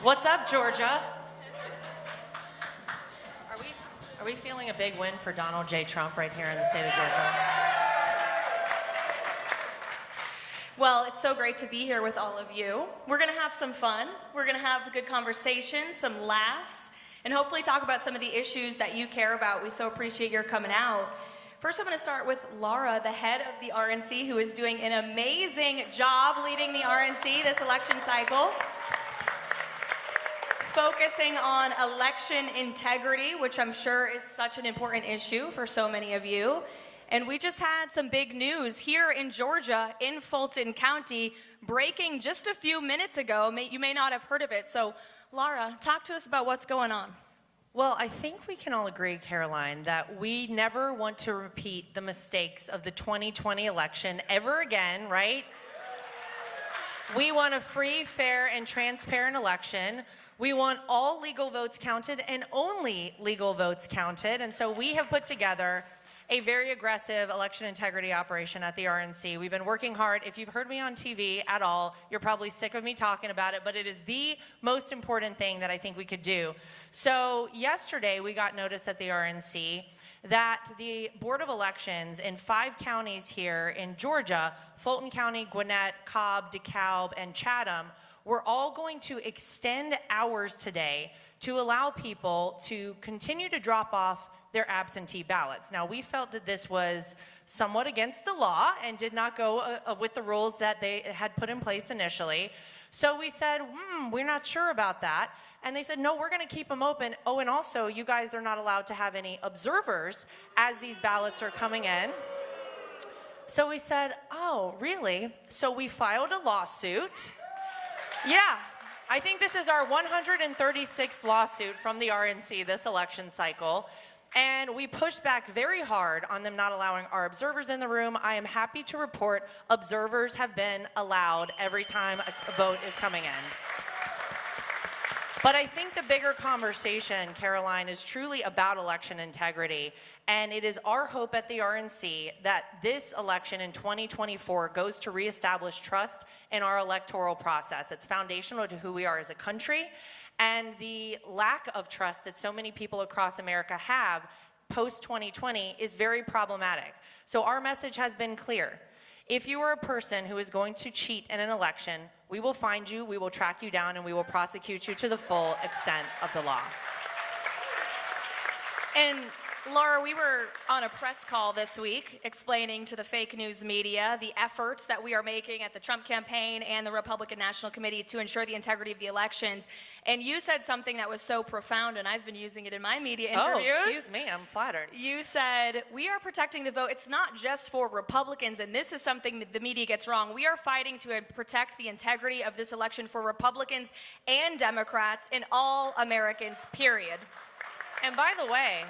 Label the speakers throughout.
Speaker 1: What's up, Georgia? Are we feeling a big win for Donald J. Trump right here in the state of Georgia?
Speaker 2: Well, it's so great to be here with all of you. We're going to have some fun. We're going to have a good conversation, some laughs, and hopefully talk about some of the issues that you care about. We so appreciate your coming out. First, I'm going to start with Lara, the head of the RNC, who is doing an amazing job leading the RNC this election cycle, focusing on election integrity, which I'm sure is such an important issue for so many of you. And we just had some big news here in Georgia, in Fulton County, breaking just a few minutes ago. You may not have heard of it. So, Lara, talk to us about what's going on.
Speaker 1: Well, I think we can all agree, Karoline, that we never want to repeat the mistakes of the 2020 election ever again, right? We want a free, fair, and transparent election. We want all legal votes counted and only legal votes counted. And so we have put together a very aggressive election integrity operation at the RNC. We've been working hard. If you've heard me on TV at all, you're probably sick of me talking about it, but it is the most important thing that I think we could do. So yesterday, we got notice at the RNC that the Board of Elections in 5 counties here in Georgia, Fulton County, Gwinnett, Cobb, DeKalb, and Chatham, we're all going to extend hours today to allow people to continue to drop off their absentee ballots. Now, we felt that this was somewhat against the law and did not go with the rules that they had put in place initially. So we said, we're not sure about that. And they said, no, we're going to keep them open. Oh, and also, you guys are not allowed to have any observers as these ballots are coming in. So we said, oh, really? So we filed a lawsuit. Yeah, I think this is our 136th lawsuit from the RNC this election cycle. And we pushed back very hard on them not allowing our observers in the room. I am happy to report observers have been allowed every time a vote is coming in. But I think the bigger conversation, Karoline, is truly about election integrity. And it is our hope at the RNC that this election in 2024 goes to reestablish trust in our electoral process. It's foundational to who we are as a country. And the lack of trust that so many people across America have post-2020 is very problematic. So our message has been clear. If you are a person who is going to cheat in an election, we will find you, we will track you down, and we will prosecute you to the full extent of the law.
Speaker 2: And Lara, we were on a press call this week explaining to the fake news media the efforts that we are making at the Trump campaign and the Republican National Committee to ensure the integrity of the elections. And you said something that was so profound, and I've been using it in my media interviews.
Speaker 1: Oh, excuse me, I'm flattered.
Speaker 2: You said, we are protecting the vote. It's not just for Republicans, and this is something that the media gets wrong. We are fighting to protect the integrity of this election for Republicans and Democrats and all Americans, period.
Speaker 1: And by the way,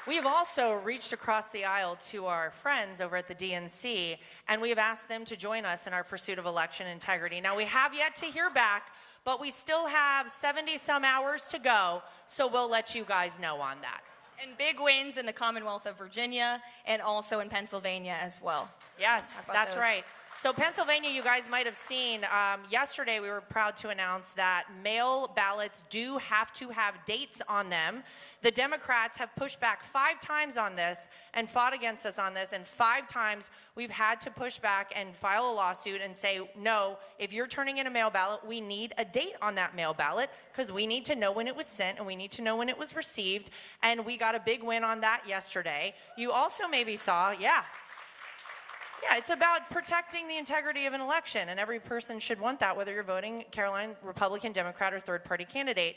Speaker 1: we've also reached across the aisle to our friends over at the DNC, and we have asked them to join us in our pursuit of election integrity. Now, we have yet to hear back, but we still have 70-some hours to go, so we'll let you guys know on that.
Speaker 2: And big wins in the Commonwealth of Virginia and also in Pennsylvania as well.
Speaker 1: Yes, that's right. So Pennsylvania, you guys might have seen, yesterday we were proud to announce that mail ballots do have to have dates on them. The Democrats have pushed back 5 times on this and fought against us on this, and 5 times we've had to push back and file a lawsuit and say, no, if you're turning in a mail ballot, we need a date on that mail ballot because we need to know when it was sent and we need to know when it was received, and we got a big win on that yesterday. You also maybe saw, Yeah, it's about protecting the integrity of an election, and every person should want that, whether you're voting, Karoline, Republican, Democrat, or third-party candidate.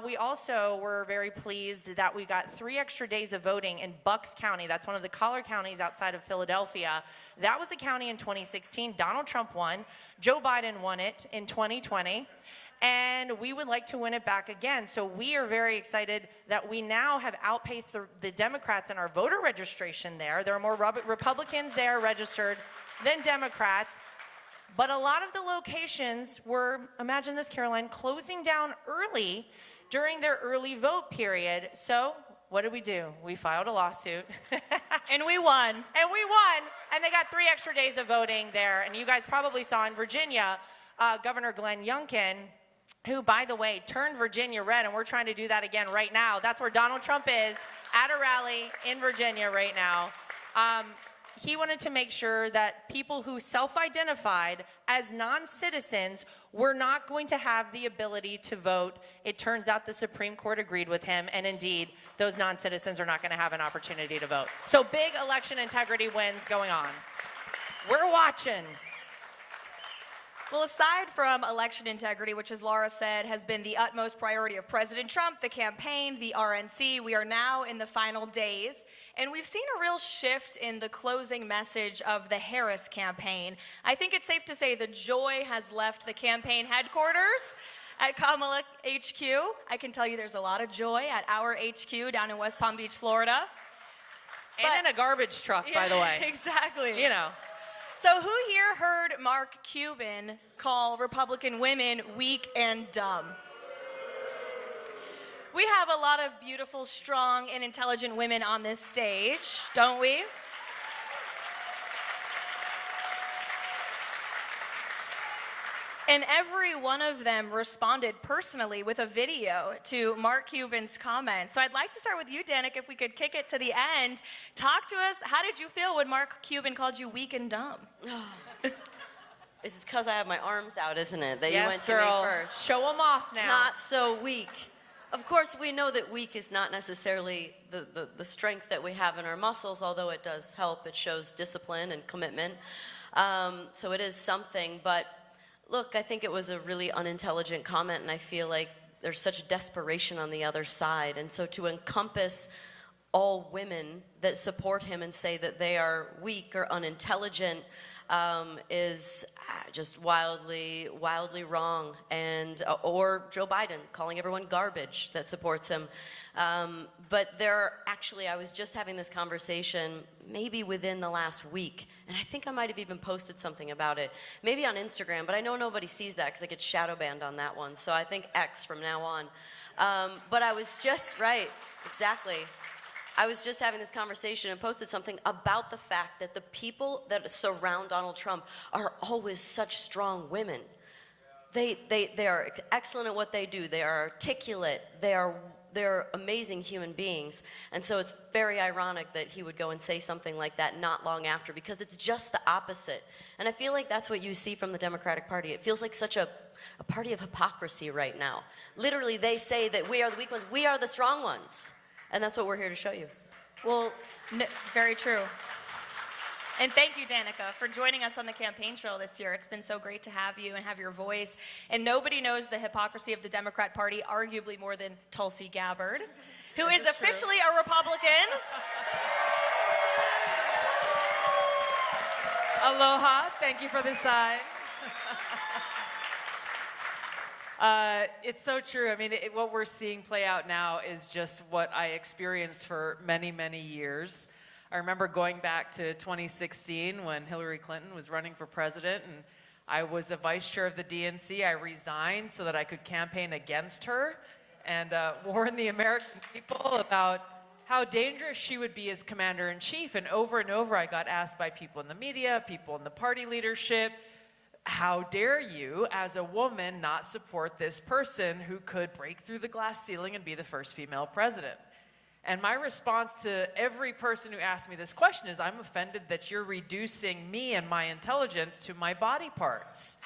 Speaker 1: We also were very pleased that we got 3 extra days of voting in Bucks County. That's one of the collar counties outside of Philadelphia. That was a county in 2016. Donald Trump won. Joe Biden won it in 2020. And we would like to win it back again. So we are very excited that we now have outpaced the Democrats in our voter registration there. There are more Republicans there registered than Democrats. But a lot of the locations were, imagine this, Karoline, closing down early during their early vote period. So what did we do? We filed a lawsuit.
Speaker 2: And we won.
Speaker 1: And we won. And they got 3 extra days of voting there. And you guys probably saw in Virginia, Governor Glenn Youngkin who, by the way, turned Virginia red, and we're trying to do that again right now. That's where Donald Trump is, at a rally in Virginia right now. He wanted to make sure that people who self-identified as non-citizens were not going to have the ability to vote. It turns out the Supreme Court agreed with him, and indeed, those non-citizens are not going to have an opportunity to vote. So big election integrity wins going on. We're watching.
Speaker 2: Well, aside from election integrity, which, as Lara said, has been the utmost priority of President Trump, the campaign, the RNC, we are now in the final days, and we've seen a real shift in the closing message of the Harris campaign. I think it's safe to say the joy has left the campaign headquarters at Kamala HQ. I can tell you there's a lot of joy at our HQ down in West Palm Beach, Florida.
Speaker 1: And in a garbage truck, by the way.
Speaker 2: Exactly.
Speaker 1: You know.
Speaker 2: So who here heard Mark Cuban call Republican women weak and dumb? We have a lot of beautiful, strong, and intelligent women on this stage, don't we? And every one of them responded personally with a video to Mark Cuban's comments. So I'd like to start with you, Danica, if we could kick it to the end. Talk to us. How did you feel when Mark Cuban called you weak and dumb?
Speaker 3: This is because I have my arms out, isn't it? That
Speaker 1: Yes,
Speaker 3: you went
Speaker 1: girl.
Speaker 3: to me first.
Speaker 1: Show them off now.
Speaker 3: Not so weak. Of course, we know that weak is not necessarily the strength that we have in our muscles, although it does help. It shows discipline and commitment. So it is something, but look, I think it was a really unintelligent comment, and I feel like there's such desperation on the other side. And so to encompass all women that support him and say that they are weak or unintelligent is just wildly wrong. And or Joe Biden calling everyone garbage that supports him. But I was just having this conversation maybe within the last week, and I think I might have even posted something about it, maybe on Instagram, but I know nobody sees that because I get shadow banned on that one, so I think X from now on. But I was just, right, exactly. I was just having this conversation and posted something about the fact that the people that surround Donald Trump are always such strong women. They are excellent at what they do. They are articulate. They're amazing human beings. And so it's very ironic that he would go and say something like that not long after, because it's just the opposite. And I feel like that's what you see from the Democratic Party. It feels like such a party of hypocrisy right now. Literally, they say that we are the weak ones. We are the strong ones. And that's what we're here to show you.
Speaker 2: Well, very true. And thank you, Danica, for joining us on the campaign trail this year. It's been so great to have you and have your voice. And nobody knows the hypocrisy of the Democrat Party arguably more than Tulsi Gabbard, who is officially a Republican.
Speaker 4: Aloha. Thank you for the sign. It's so true. I mean, what we're seeing play out now is just what I experienced for many, many years. I remember going back to 2016 when Hillary Clinton was running for president, and I was a vice chair of the DNC. I resigned so that I could campaign against her and warn the American people about how dangerous she would be as commander-in-chief. And over I got asked by people in the media, people in the party leadership, how dare you, as a woman, not support this person who could break through the glass ceiling and be the first female president? And my response to every person who asked me this question is, I'm offended that you're reducing me and my intelligence to my body parts.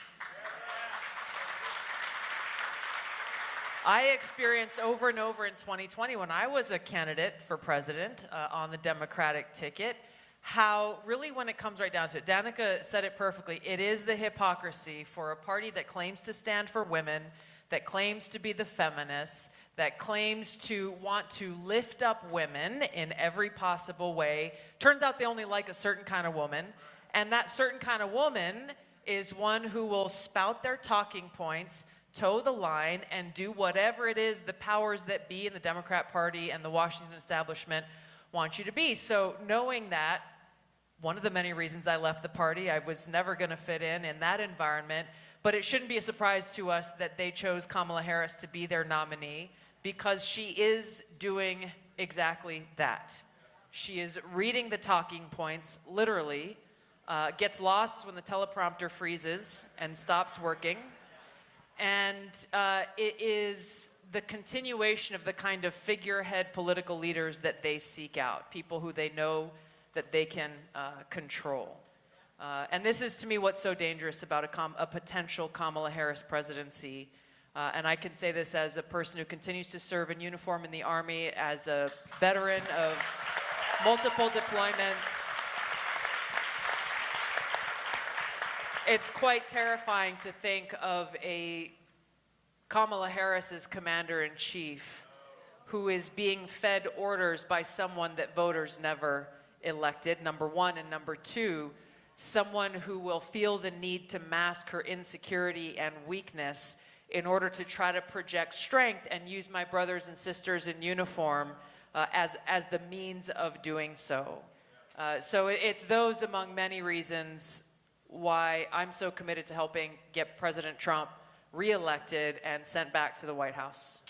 Speaker 4: I experienced over and over in 2020 when I was a candidate for president on the Democratic ticket, how really when it comes right down to it, Danica said it perfectly, it is the hypocrisy for a party that claims to stand for women, that claims to be the feminists, that claims to want to lift up women in every possible way. Turns out they only like a certain kind of woman, and that certain kind of woman is one who will spout their talking points, toe the line, and do whatever it is the powers that be in the Democrat Party and the Washington establishment want you to be. So knowing that, one of the many reasons I left the party, I was never going to fit in that environment, but it shouldn't be a surprise to us that they chose Kamala Harris to be their nominee, because she is doing exactly that. She is reading the talking points, literally, gets lost when the teleprompter freezes and stops working, And it is the continuation of the kind of figurehead political leaders that they seek out, people who they know that they can control. And this is, to me, what's so dangerous about a potential Kamala Harris presidency. And I can say this as a person who continues to serve in uniform in the Army, as a veteran of multiple deployments. It's quite terrifying to think of a Kamala Harris as commander-in-chief who is being fed orders by someone that voters never elected, number one. And number two, someone who will feel the need to mask her insecurity and weakness in order to try to project strength and use my brothers and sisters in uniform as the means of doing so. So it's those, among many reasons, why I'm so committed to helping get President Trump reelected and sent back to the White House.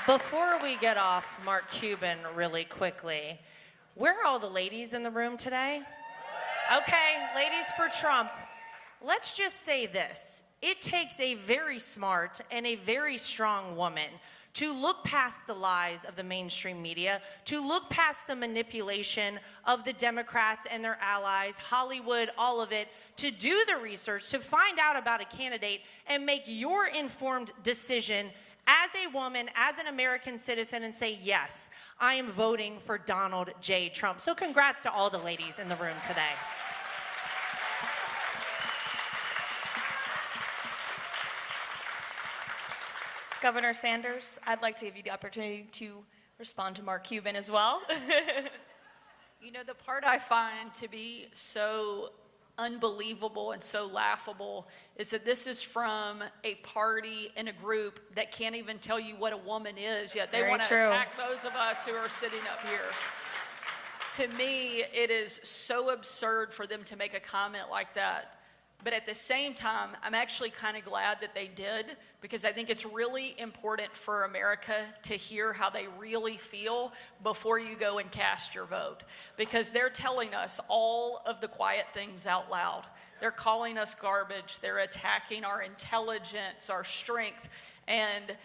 Speaker 1: Before we get off Mark Cuban really quickly, where are all the ladies in the room today? Okay, ladies for Trump. Let's just say this. It takes a very smart and a very strong woman to look past the lies of the mainstream media, to look past the manipulation of the Democrats and their allies, Hollywood, all of it, to do the research, to find out about a candidate and make your informed decision as a woman, as an American citizen, and say, yes, I am voting for Donald J. Trump. So congrats to all the ladies in the room today.
Speaker 2: Governor Sanders, I'd like to give you the opportunity to respond to Mark Cuban as well.
Speaker 5: You know, the part I find to be so unbelievable and so laughable is that this is from a party and a group that can't even tell you what a woman is, yet they want to attack those of us who are sitting up here. To me, it is so absurd for them to make a comment like that. But at the same time, I'm actually kind of glad that they did, because I think it's really important for America to hear how they really feel before you go and cast your vote. Because they're telling us all of the quiet things out loud. They're calling us garbage. They're attacking our intelligence, our strength. And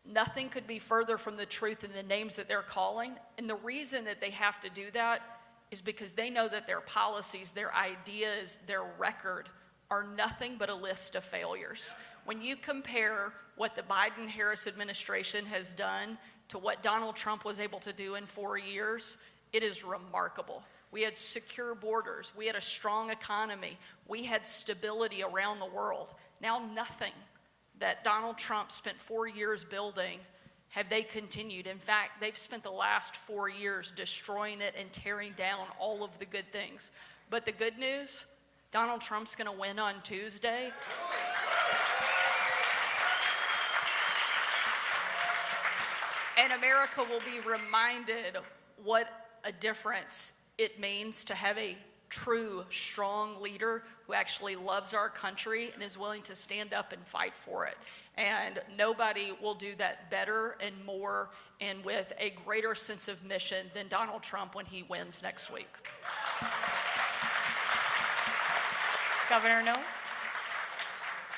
Speaker 5: nothing could be further from the truth in the names that they're calling. And the reason that they have to do that is because they know that their policies, their ideas, their record are nothing but a list of failures. When you compare what the Biden-Harris administration has done to what Donald Trump was able to do in 4 years, it is remarkable. We had secure borders. We had a strong economy. We had stability around the world. Now nothing that Donald Trump spent 4 years building have they continued. In fact, they've spent the last 4 years destroying it and tearing down all of the good things. But the good news, Donald Trump's going to win on Tuesday. And America will be reminded what a difference it means to have a true, strong leader who actually loves our country and is willing to stand up and fight for it. And nobody will do that better and more and with a greater sense of mission than Donald Trump when he wins next week.
Speaker 2: Governor Noem?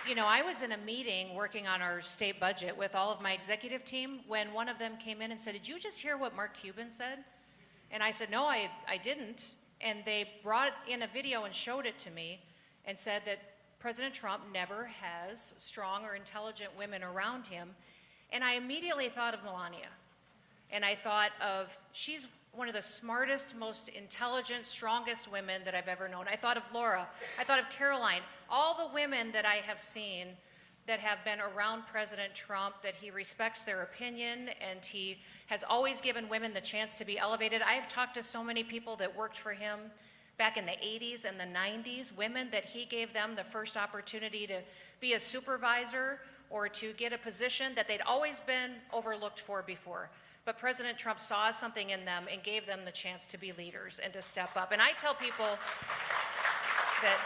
Speaker 6: You know, I was in a meeting working on our state budget with all of my executive team when one of them came in and said, "Did you just hear what Mark Cuban said?" And I said, "No, I didn't." And they brought in a video and showed it to me and said that President Trump never has strong or intelligent women around him. And I immediately thought of Melania. And I thought of, she's one of the smartest, most intelligent, strongest women that I've ever known. I thought of Lara. I thought of Karoline. All the women that I have seen that have been around President Trump, that he respects their opinion and he has always given women the chance to be elevated. I have talked to so many people that worked for him back in the 80s and the 90s, women that he gave them the first opportunity to be a supervisor or to get a position that they'd always been overlooked for before. But President Trump saw something in them and gave them the chance to be leaders and to step up. And I tell people that,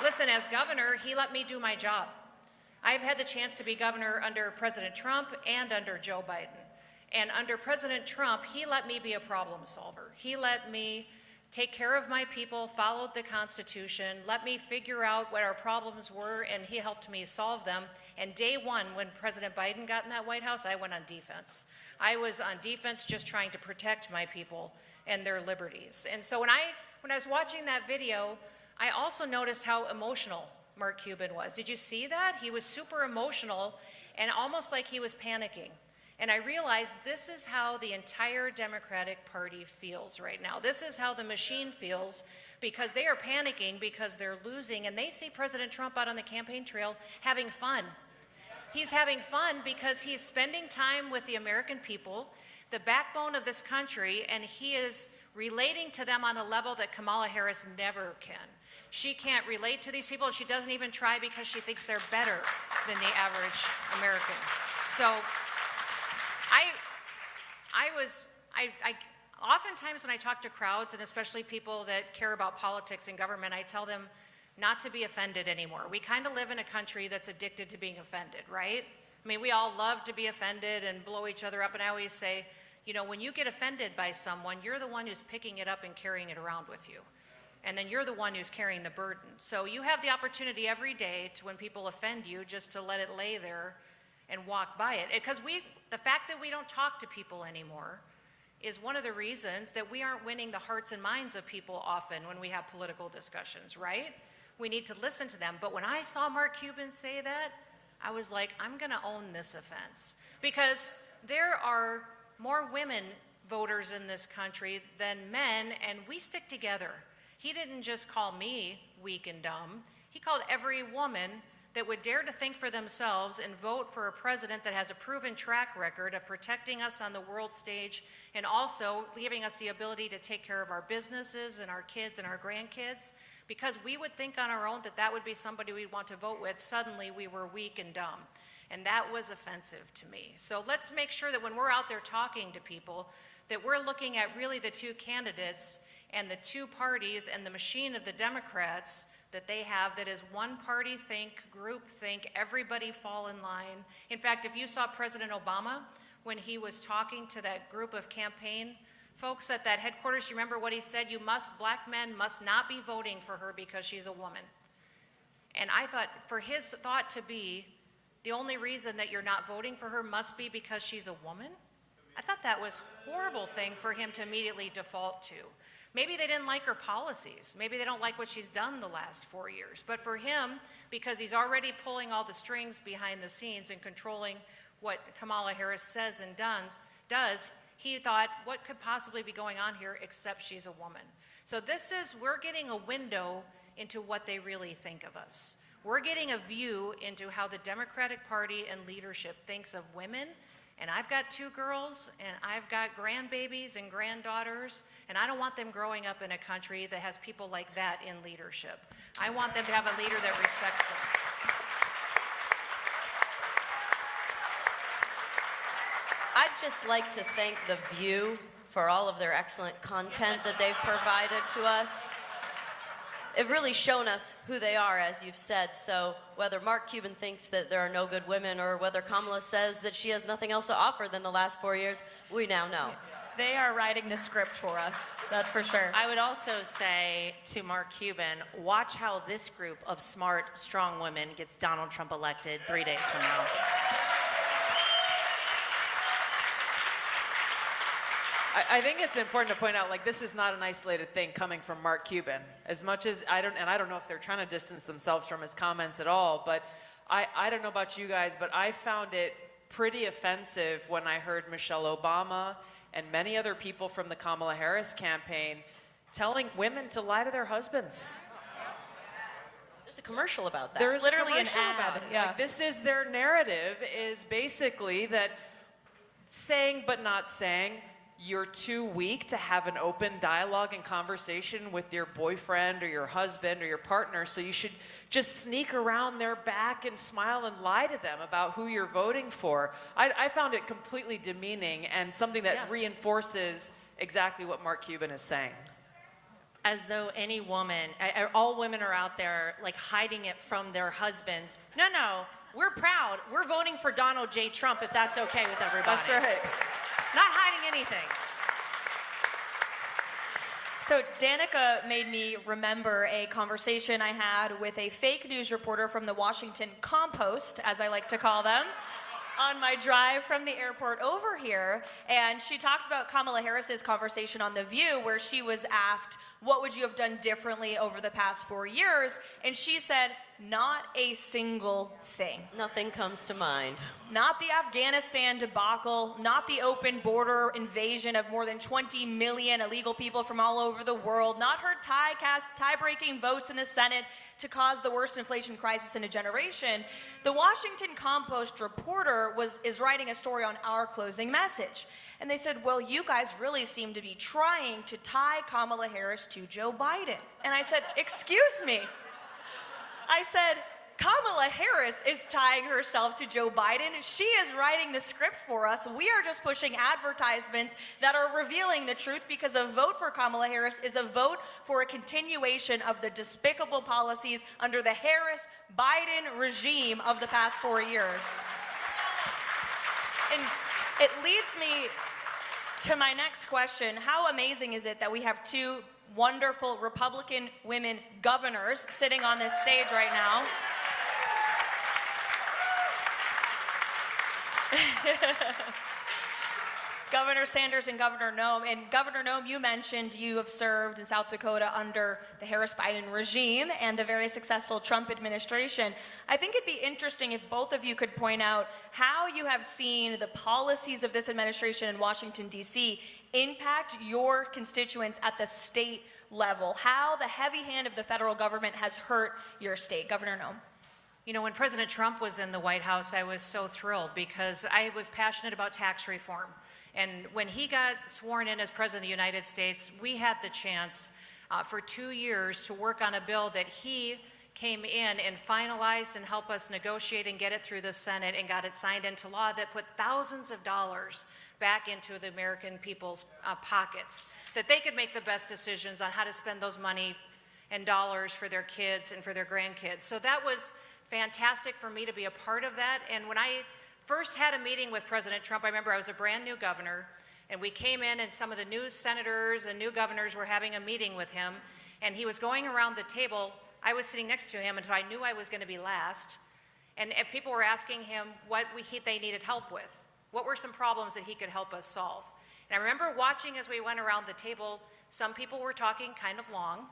Speaker 6: listen, as governor, he let me do my job. I've had the chance to be governor under President Trump and under Joe Biden. And under President Trump, he let me be a problem solver. He let me take care of my people, followed the Constitution, let me figure out what our problems were, and he helped me solve them. And day one, when President Biden got in that White House, I went on defense. I was on defense just trying to protect my people and their liberties. And so when I was watching that video, I also noticed how emotional Mark Cuban was. Did you see that? He was super emotional and almost like he was panicking. And I realized this is how the entire Democratic Party feels right now. This is how the machine feels, because they are panicking because they're losing, and they see President Trump out on the campaign trail having fun. He's having fun because he's spending time with the American people, the backbone of this country, and he is relating to them on a level that Kamala Harris never can. She can't relate to these people, and she doesn't even try because she thinks they're better than the average American. So I oftentimes when I talk to crowds, and especially people that care about politics and government, I tell them not to be offended anymore. We kind of live in a country that's addicted to being offended, right? I mean, we all love to be offended and blow each other up, and I always say, you know, when you get offended by someone, you're the one who's picking it up and carrying it around with you. And then you're the one who's carrying the burden. So you have the opportunity every day to, when people offend you, just to let it lay there and walk by it. Because the fact that we don't talk to people anymore is one of the reasons that we aren't winning the hearts and minds of people often when we have political discussions, right? We need to listen to them. But when I saw Mark Cuban say that, I was like, I'm gonna own this offense. Because there are more women voters in this country than men, and we stick together. He didn't just call me weak and dumb. He called every woman that would dare to think for themselves and vote for a president that has a proven track record of protecting us on the world stage and also giving us the ability to take care of our businesses and our kids and our grandkids. Because we would think on our own that that would be somebody we'd want to vote with, suddenly we were weak and dumb. And that was offensive to me. So let's make sure that when we're out there talking to people, that we're looking at really the two candidates and the two parties and the machine of the Democrats that they have that is one party think, group think, everybody fall in line. In fact, if you saw President Obama when he was talking to that group of campaign folks at that headquarters, you remember what he said? Black men must not be voting for her because she's a woman. And I thought, for his thought to be, the only reason that you're not voting for her must be because she's a woman? I thought that was a horrible thing for him to immediately default to. Maybe they didn't like her policies. Maybe they don't like what she's done the last 4 years. But for him, because he's already pulling all the strings behind the scenes and controlling what Kamala Harris says and does, he thought, what could possibly be going on here except she's a woman? So we're getting a window into what they really think of us. We're getting a view into how the Democratic Party and leadership thinks of women. And I've got 2 girls, and I've got grandbabies and granddaughters, and I don't want them growing up in a country that has people like that in leadership. I want them to have a leader that respects them.
Speaker 3: I'd just like to thank The View for all of their excellent content that they've provided to us. They've really shown us who they are, as you've said. So whether Mark Cuban thinks that there are no good women or whether Kamala says that she has nothing else to offer than the last 4 years, we now know.
Speaker 2: They are writing the script for us, that's for sure.
Speaker 1: I would also say to Mark Cuban, watch how this group of smart, strong women gets Donald Trump elected 3 days from now.
Speaker 4: I think it's important to point out, like, this is not an isolated thing coming from Mark Cuban. As much as I don't know if they're trying to distance themselves from his comments at all, but I don't know about you guys, but I found it pretty offensive when I heard Michelle Obama and many other people from the Kamala Harris campaign telling women to lie to their husbands.
Speaker 3: There's a commercial about that.
Speaker 4: There's
Speaker 2: literally an
Speaker 4: ad.
Speaker 2: ad. Yeah.
Speaker 4: Like, this is their narrative, is basically that saying but not saying, you're too weak to have an open dialogue and conversation with your boyfriend or your husband or your partner, so you should just sneak around their back and smile and lie to them about who you're voting for. I found it completely demeaning and something that reinforces exactly what Mark Cuban is saying.
Speaker 1: As though any woman, all women are out there like hiding it from their husbands. No, we're proud. We're voting for Donald J. Trump if that's okay with everybody.
Speaker 4: That's right.
Speaker 1: Not hiding anything.
Speaker 2: So Danica made me remember a conversation I had with a fake news reporter from the Washington Compost, as I like to call them, on my drive from the airport over here. And she talked about Kamala Harris's conversation on The View, where she was asked, what would you have done differently over the past 4 years? And she said, not a single thing.
Speaker 3: Nothing comes to mind.
Speaker 2: Not the Afghanistan debacle, not the open border invasion of more than 20 million illegal people from all over the world, not her tie-breaking votes in the Senate to cause the worst inflation crisis in a generation. The Washington Compost reporter is writing a story on our closing message. And they said, well, you guys really seem to be trying to tie Kamala Harris to Joe Biden. And I said, excuse me. I said, Kamala Harris is tying herself to Joe Biden. She is writing the script for us. We are just pushing advertisements that are revealing the truth, because a vote for Kamala Harris is a vote for a continuation of the despicable policies under the Harris-Biden regime of the past 4 years. And it leads me to my next question. How amazing is it that we have two wonderful Republican women governors sitting on this stage right now? Governor Sanders and Governor Noem. And Governor Noem, you mentioned you have served in South Dakota under the Harris-Biden regime and the very successful Trump administration. I think it'd be interesting if both of you could point out how you have seen the policies of this administration in Washington, D.C. impact your constituents at the state level, how the heavy hand of the federal government has hurt your state. Governor Noem.
Speaker 6: You know, when President Trump was in the White House, I was so thrilled because I was passionate about tax reform. And when he got sworn in as President of the United States, we had the chance for 2 years to work on a bill that he came in and finalized and helped us negotiate and get it through the Senate and got it signed into law that put thousands of dollars back into the American people's pockets, that they could make the best decisions on how to spend those money and dollars for their kids and for their grandkids. So that was fantastic for me to be a part of that. And when I first had a meeting with President Trump, I remember I was a brand new governor, and we came in and some of the new senators and new governors were having a meeting with him, and he was going around the table. I was sitting next to him, and so I knew I was going to be last. And people were asking him what they needed help with. What were some problems that he could help us solve? And I remember watching as we went around the table, some people were talking kind of long,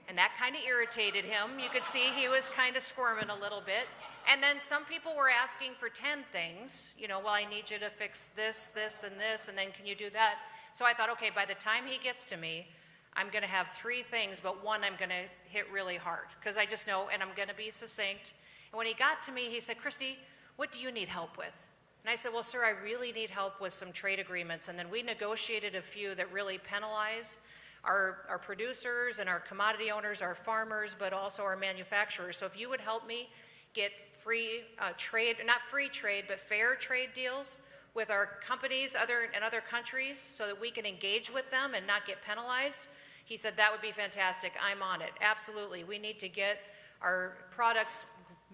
Speaker 6: and that kind of irritated him. You could see he was kind of squirming a little bit. And then some people were asking for 10 things. You know, well, I need you to fix this, this, and this, and then can you do that? So I thought, okay, by the time he gets to me, I'm going to have 3 things, but one I'm going to hit really hard, because I just know, and I'm going to be succinct. And when he got to me, he said, Kristi, what do you need help with? And I said, well, sir, I really need help with some trade agreements. And then we negotiated a few that really penalize our producers and our commodity owners, our farmers, but also our manufacturers. So if you would help me get free trade, not free trade, but fair trade deals with our companies in other countries so that we can engage with them and not get penalized, he said that would be fantastic. I'm on it. Absolutely. We need to get our products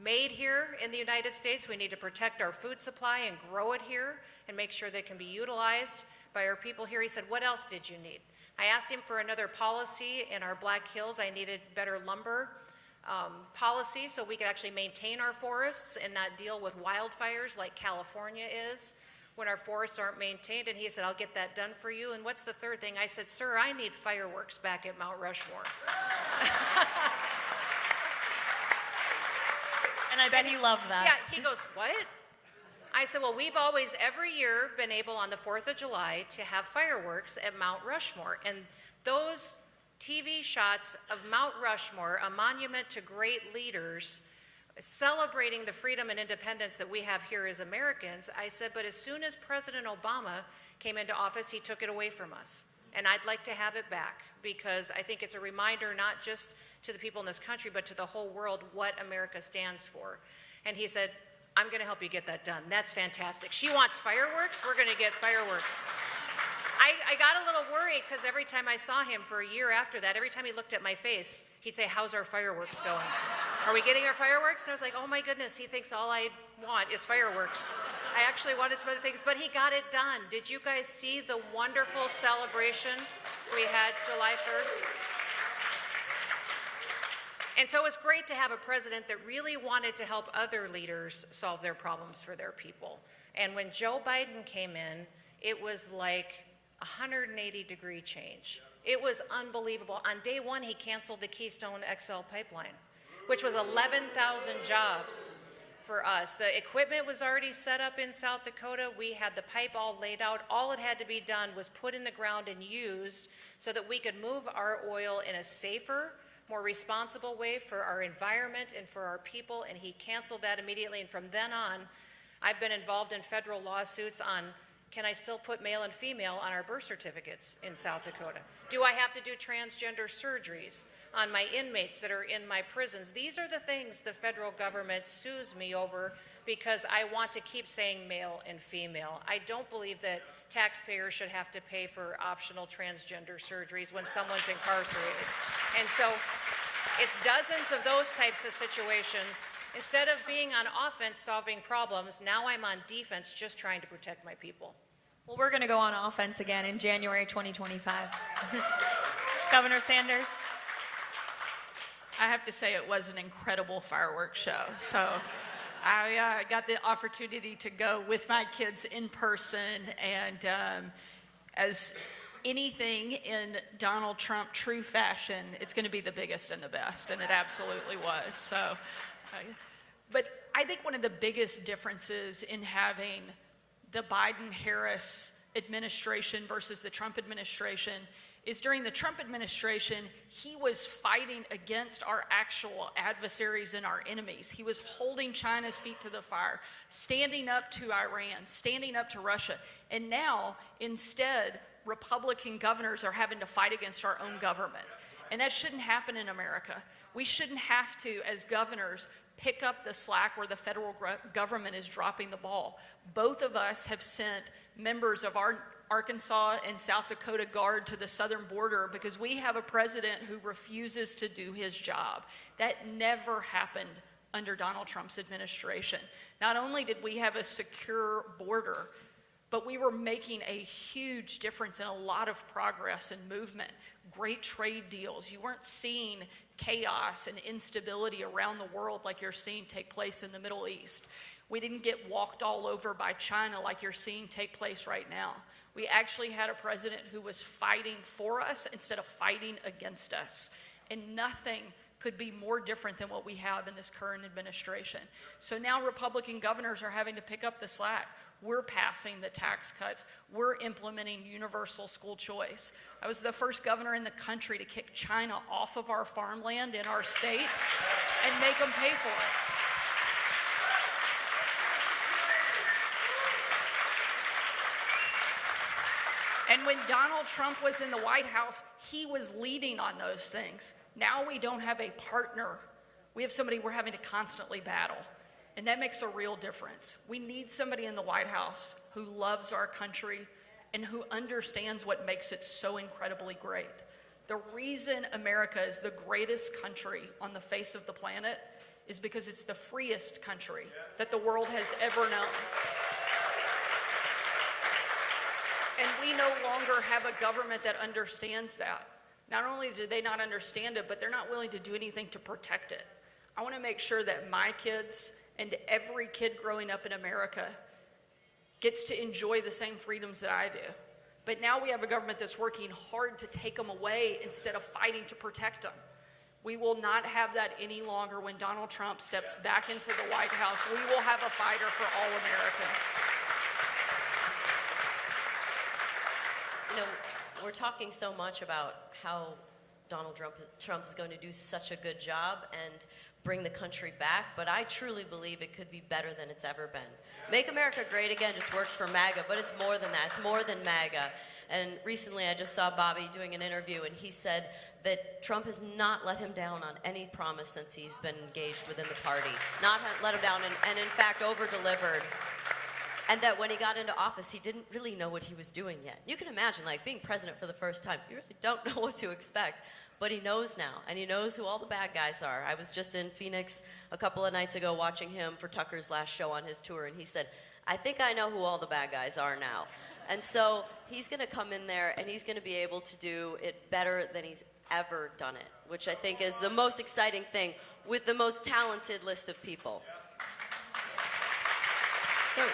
Speaker 6: made here in the United States. We need to protect our food supply and grow it here and make sure they can be utilized by our people here. He said, what else did you need? I asked him for another policy in our Black Hills. I needed better lumber policy so we could actually maintain our forests and not deal with wildfires like California is when our forests aren't maintained. And he said, I'll get that done for you. And what's the third thing? I said, sir, I need fireworks back at Mount Rushmore.
Speaker 2: And I bet he loved that.
Speaker 6: Yeah, he goes, what? I said, well, we've always, every year, been able on the 4th of July to have fireworks at Mount Rushmore. And those TV shots of Mount Rushmore, a monument to great leaders, celebrating the freedom and independence that we have here as Americans, I said, but as soon as President Obama came into office, he took it away from us. And I'd like to have it back, because I think it's a reminder not just to the people in this country, but to the whole world what America stands for. And he said, I'm going to help you get that done. That's fantastic. She wants fireworks. We're going to get fireworks. I got a little worried because every time I saw him for a year after that, every time he looked at my face, he'd say, how's our fireworks going? Are we getting our fireworks? And I was like, oh my goodness, he thinks all I want is fireworks. I actually wanted some other things, but he got it done. Did you guys see the wonderful celebration We had July 3rd. And so it's great to have a president that really wanted to help other leaders solve their problems for their people. And when Joe Biden came in, it was like a 180-degree change. It was unbelievable. On day one, he canceled the Keystone XL pipeline, which was 11,000 jobs for us. The equipment was already set up in South Dakota. We had the pipe all laid out. All it had to be done was put in the ground and used so that we could move our oil in a safer, more responsible way for our environment and for our people, and he canceled that immediately. And from then on, I've been involved in federal lawsuits on, can I still put male and female on our birth certificates in South Dakota? Do I have to do transgender surgeries on my inmates that are in my prisons? These are the things the federal government sues me over because I want to keep saying male and female. I don't believe that taxpayers should have to pay for optional transgender surgeries when someone's incarcerated. And so it's dozens of those types of situations. Instead of being on offense solving problems, now I'm on defense just trying to protect my people.
Speaker 2: Well, we're going to go on offense again in January 2025. Governor Sanders?
Speaker 5: I have to say it was an incredible fireworks show. So I got the opportunity to go with my kids in person, and as anything in Donald Trump true fashion, it's going to be the biggest and the best, and it absolutely was. So, but I think one of the biggest differences in having the Biden-Harris administration versus the Trump administration is during the Trump administration, he was fighting against our actual adversaries and our enemies. He was holding China's feet to the fire, standing up to Iran, standing up to Russia. And now, instead, Republican governors are having to fight against our own government. And that shouldn't happen in America. We shouldn't have to, as governors, pick up the slack where the federal government is dropping the ball. Both of us have sent members of our Arkansas and South Dakota Guard to the southern border because we have a president who refuses to do his job. That never happened under Donald Trump's administration. Not only did we have a secure border, but we were making a huge difference and a lot of progress and movement. Great trade deals. You weren't seeing chaos and instability around the world like you're seeing take place in the Middle East. We didn't get walked all over by China like you're seeing take place right now. We actually had a president who was fighting for us instead of fighting against us. And nothing could be more different than what we have in this current administration. So now Republican governors are having to pick up the slack. We're passing the tax cuts. We're implementing universal school choice. I was the first governor in the country to kick China off of our farmland in our state and make them pay for it. And when Donald Trump was in the White House, he was leading on those things. Now we don't have a partner. We have somebody we're having to constantly battle. And that makes a real difference. We need somebody in the White House who loves our country and who understands what makes it so incredibly great. The reason America is the greatest country on the face of the planet is because it's the freest country that the world has ever known. And we no longer have a government that understands that. Not only do they not understand it, but they're not willing to do anything to protect it. I want to make sure that my kids and every kid growing up in America gets to enjoy the same freedoms that I do. But now we have a government that's working hard to take them away instead of fighting to protect them. We will not have that any longer when Donald Trump steps back into the White House. We will have a fighter for all Americans.
Speaker 3: You know, we're talking so much about how Donald Trump is going to do such a good job and bring the country back, but I truly believe it could be better than it's ever been. Make America Great Again just works for MAGA, but it's more than that. It's more than MAGA. And recently I just saw Bobby doing an interview, and he said that Trump has not let him down on any promise since he's been engaged within the party. Not let him down, and in fact over-delivered. And that when he got into office, he didn't really know what he was doing yet. You can imagine, like, being president for the first time, you really don't know what to expect. But he knows now, and he knows who all the bad guys are. I was just in Phoenix a couple of nights ago watching him for Tucker's last show on his tour, and he said, I think I know who all the bad guys are now. And so he's going to come in there and he's going to be able to do it better than he's ever done it, which I think is the most exciting thing with the most talented list of people.
Speaker 2: So,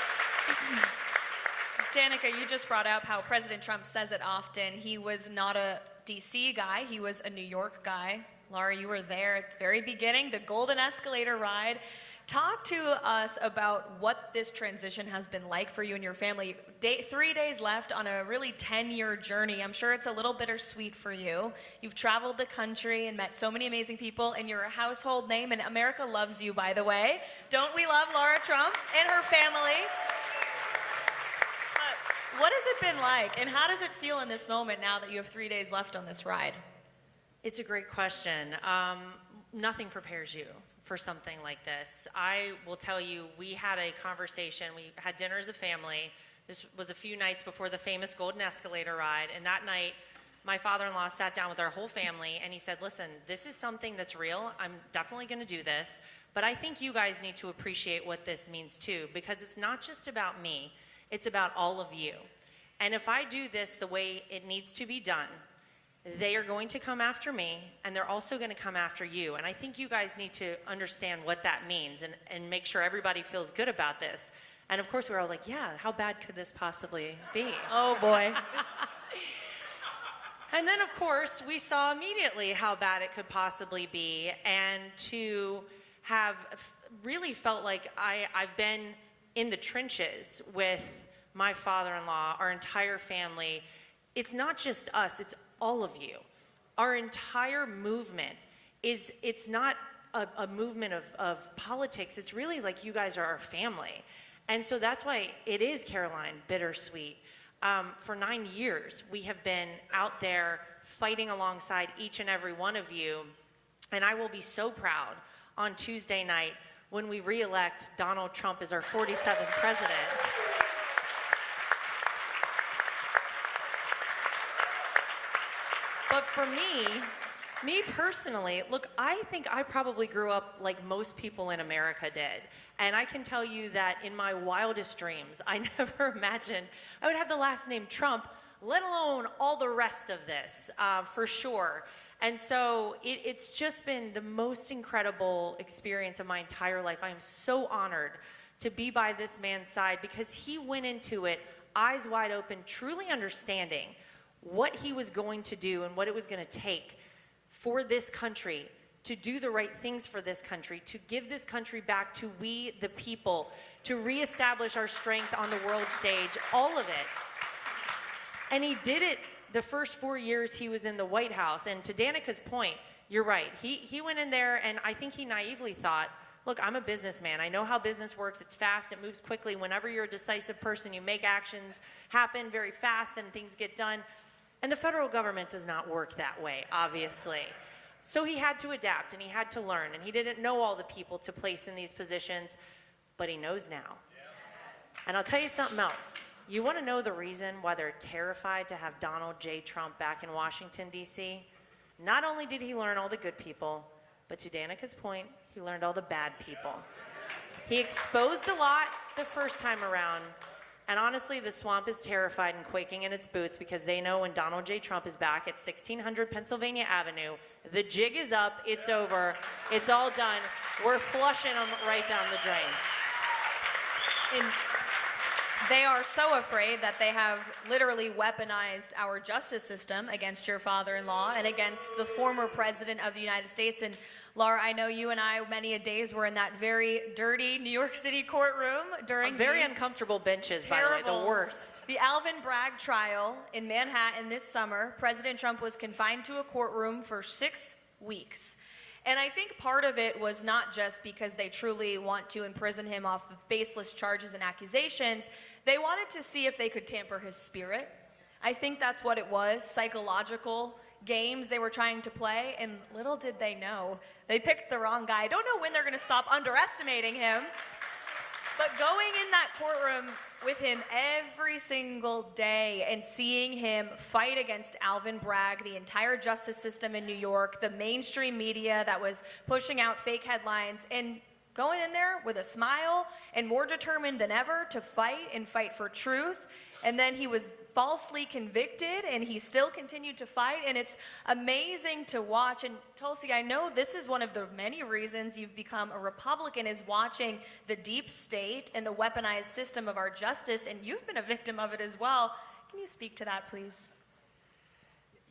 Speaker 2: Danica, you just brought up how President Trump says it often. He was not a DC guy, he was a New York guy. Lara, you were there at the very beginning, the golden escalator ride. Talk to us about what this transition has been like for you and your family. 3 days left on a really 10-year journey. I'm sure it's a little bittersweet for you. You've traveled the country and met so many amazing people, and you're a household name, and America loves you, by the way. Don't we love Lara Trump and her family? What has it been like, and how does it feel in this moment now that you have 3 days left on this ride?
Speaker 1: It's a great question. Nothing prepares you for something like this. I will tell you, we had a conversation. We had dinner as a family. This was a few nights before the famous golden escalator ride. And that night, my father-in-law sat down with our whole family and he said, listen, this is something that's real. I'm definitely going to do this. But I think you guys need to appreciate what this means too, because it's not just about me. It's about all of you. And if I do this the way it needs to be done, they are going to come after me, and they're also going to come after you. And I think you guys need to understand what that means and make sure everybody feels good about this. And of course, we were all like, yeah, how bad could this possibly be?
Speaker 2: Oh, boy.
Speaker 1: And then, of course, we saw immediately how bad it could possibly be. And to have really felt like I've been in the trenches with my father-in-law, our entire family. It's not just us, it's all of you. Our entire movement it's not a movement of politics. It's really like you guys are our family. And so that's why it is, Karoline, bittersweet. For 9 years, we have been out there fighting alongside each and every one of you. And I will be so proud on Tuesday night when we re-elect Donald Trump as our 47th president. But for me personally, look, I think I probably grew up like most people in America did. And I can tell you that in my wildest dreams, I never imagined I would have the last name Trump, let alone all the rest of this, for sure. And so it's just been the most incredible experience of my entire life. I am so honored to be by this man's side because he went into it eyes wide open, truly understanding what he was going to do and what it was going to take for this country to do the right things for this country, to give this country back to we, the people, to reestablish our strength on the world stage, all of it. And he did it the first 4 years he was in the White House. And to Danica's point, you're right. He went in there, and I think he naively thought, look, I'm a businessman. I know how business works. It's fast. It moves quickly. Whenever you're a decisive person, you make actions happen very fast and things get done. And the federal government does not work that way, obviously. So he had to adapt and he had to learn, and he didn't know all the people to place in these positions, but he knows now. And I'll tell you something else. You want to know the reason why they're terrified to have Donald J. Trump back in Washington, D.C.? Not only did he learn all the good people, but to Danica's point, he learned all the bad people. He exposed a lot the first time around. And honestly, the swamp is terrified and quaking in its boots because they know when Donald J. Trump is back at 1600 Pennsylvania Avenue, the jig is up, it's over, it's all done. We're flushing them right down the drain.
Speaker 2: And they are so afraid that they have literally weaponized our justice system against your father-in-law and against the former president of the United States. And Lara, I know you and I, many a days, were in that very dirty New York City courtroom during
Speaker 1: very uncomfortable benches, by the way, the worst.
Speaker 2: The Alvin Bragg trial in Manhattan this summer. President Trump was confined to a courtroom for 6 weeks. And I think part of it was not just because they truly want to imprison him off of baseless charges and accusations. They wanted to see if they could tamper his spirit. I think that's what it was, psychological games they were trying to play, and little did they know, they picked the wrong guy. I don't know when they're going to stop underestimating him, but going in that courtroom with him every single day and seeing him fight against Alvin Bragg, the entire justice system in New York, the mainstream media that was pushing out fake headlines, and going in there with a smile and more determined than ever to fight and fight for truth and then he was falsely convicted, and he still continued to fight, and it's amazing to watch. And Tulsi, I know this is one of the many reasons you've become a Republican, is watching the deep state and the weaponized system of our justice, and you've been a victim of it as well. Can you speak to that, please?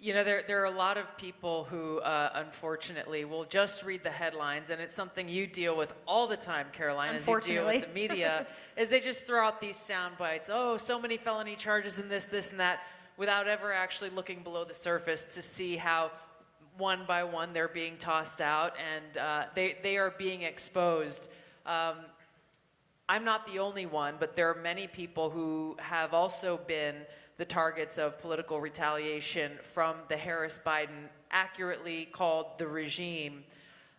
Speaker 4: You know, there are a lot of people who, unfortunately, will just read the headlines, and it's something you deal with all the time, Karoline, as you deal with the media, is they just throw out these sound bites. Oh, so many felony charges and this, and that, without ever actually looking below the surface to see how one by one they're being tossed out, and they are being exposed. I'm not the only one, but there are many people who have also been the targets of political retaliation from the Harris-Biden, accurately called the regime.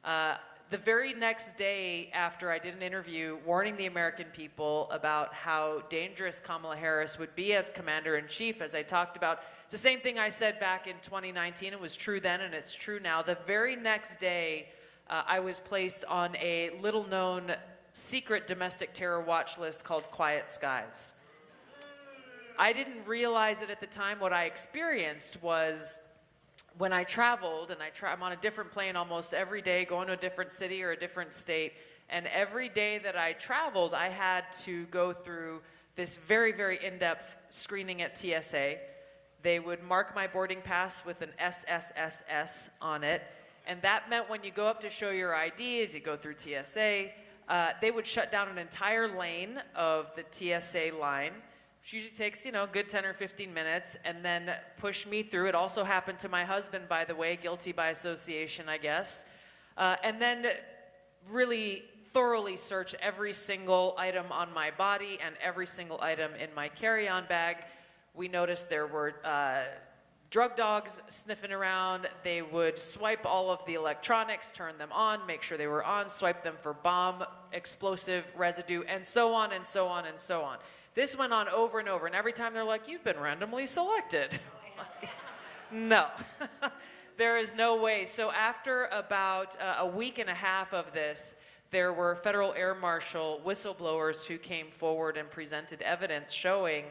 Speaker 4: The very next day after I did an interview warning the American people about how dangerous Kamala Harris would be as commander-in-chief, as I talked about, it's the same thing I said back in 2019. It was true then and it's true now. The very next day, I was placed on a little-known secret domestic terror watch list called Quiet Skies. I didn't realize it at the time. What I experienced was when I traveled, and I'm on a different plane almost every day, going to a different city or a different state, and every day that I traveled, I had to go through this very, very in-depth screening at TSA. They would mark my boarding pass with an SSSS on it, and that meant when you go up to show your ID, to go through TSA, they would shut down an entire lane of the TSA line. Which usually takes, a good 10 or 15 minutes, and then push me through. It also happened to my husband, by the way, guilty by association, I guess. And then really thoroughly search every single item on my body and every single item in my carry-on bag. We noticed there were drug dogs sniffing around. They would swipe all of the electronics, turn them on, make sure they were on, swipe them for bomb, explosive residue, and so on and so on and so on. This went on over and over, and every time they're like, you've been randomly selected. No, there is no way. So after about a week and a half of this, there were federal air marshal whistleblowers who came forward and presented evidence showing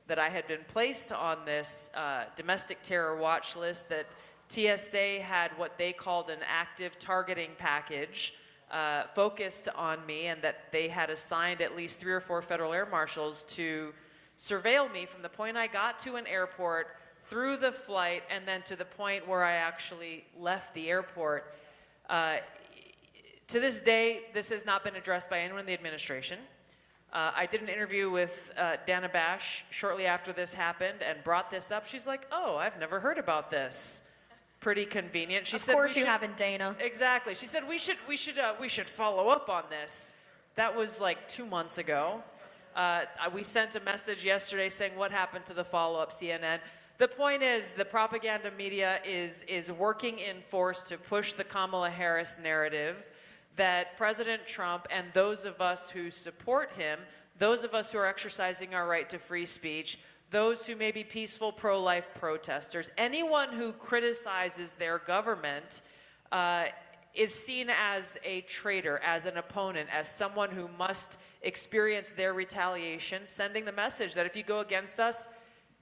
Speaker 4: that I had been placed on this domestic terror watch list, that TSA had what they called an active targeting package focused on me, and that they had assigned at least 3 or 4 federal air marshals to surveil me from the point I got to an airport, through the flight, and then to the point where I actually left the airport. To this day, this has not been addressed by anyone in the administration. I did an interview with Dana Bash shortly after this happened and brought this up. She's like, oh, I've never heard about this. Pretty convenient. She said,
Speaker 2: of course you haven't, Dana.
Speaker 4: Exactly. She said we should follow up on this. That was like 2 months ago. We sent a message yesterday saying, what happened to the follow-up, CNN? The point is, the propaganda media is working in force to push the Kamala Harris narrative that President Trump and those of us who support him, those of us who are exercising our right to free speech, those who may be peaceful pro-life protesters, anyone who criticizes their government is seen as a traitor, as an opponent, as someone who must experience their retaliation, sending the message that if you go against us,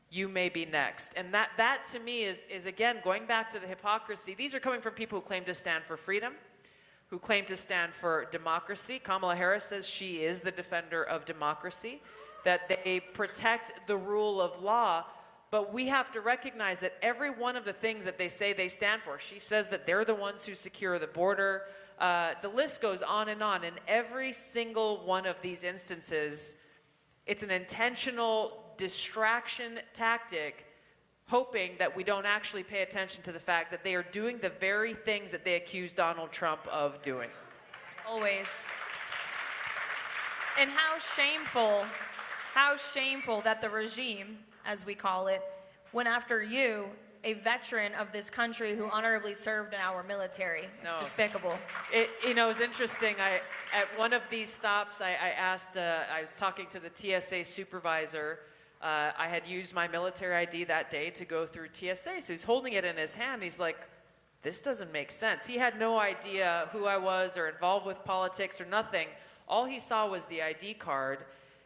Speaker 4: you may be next. And that to me is again, going back to the hypocrisy. These are coming from people who claim to stand for freedom, who claim to stand for democracy. Kamala Harris says she is the defender of democracy, that they protect the rule of law, but we have to recognize that every one of the things that they say they stand for, she says that they're the ones who secure the border. The list goes on. In every single one of these instances, it's an intentional distraction tactic, hoping that we don't actually pay attention to the fact that they are doing the very things that they accuse Donald Trump of doing.
Speaker 2: Always. And how shameful that the regime, as we call it, went after you, a veteran of this country who honorably served in our military. It's despicable.
Speaker 4: It was interesting. At one of these stops, I asked, I was talking to the TSA supervisor. I had used my military ID that day to go through TSA, so he's holding it in his hand. He's like, this doesn't make sense. He had no idea who I was or involved with politics or nothing. All he saw was the ID card,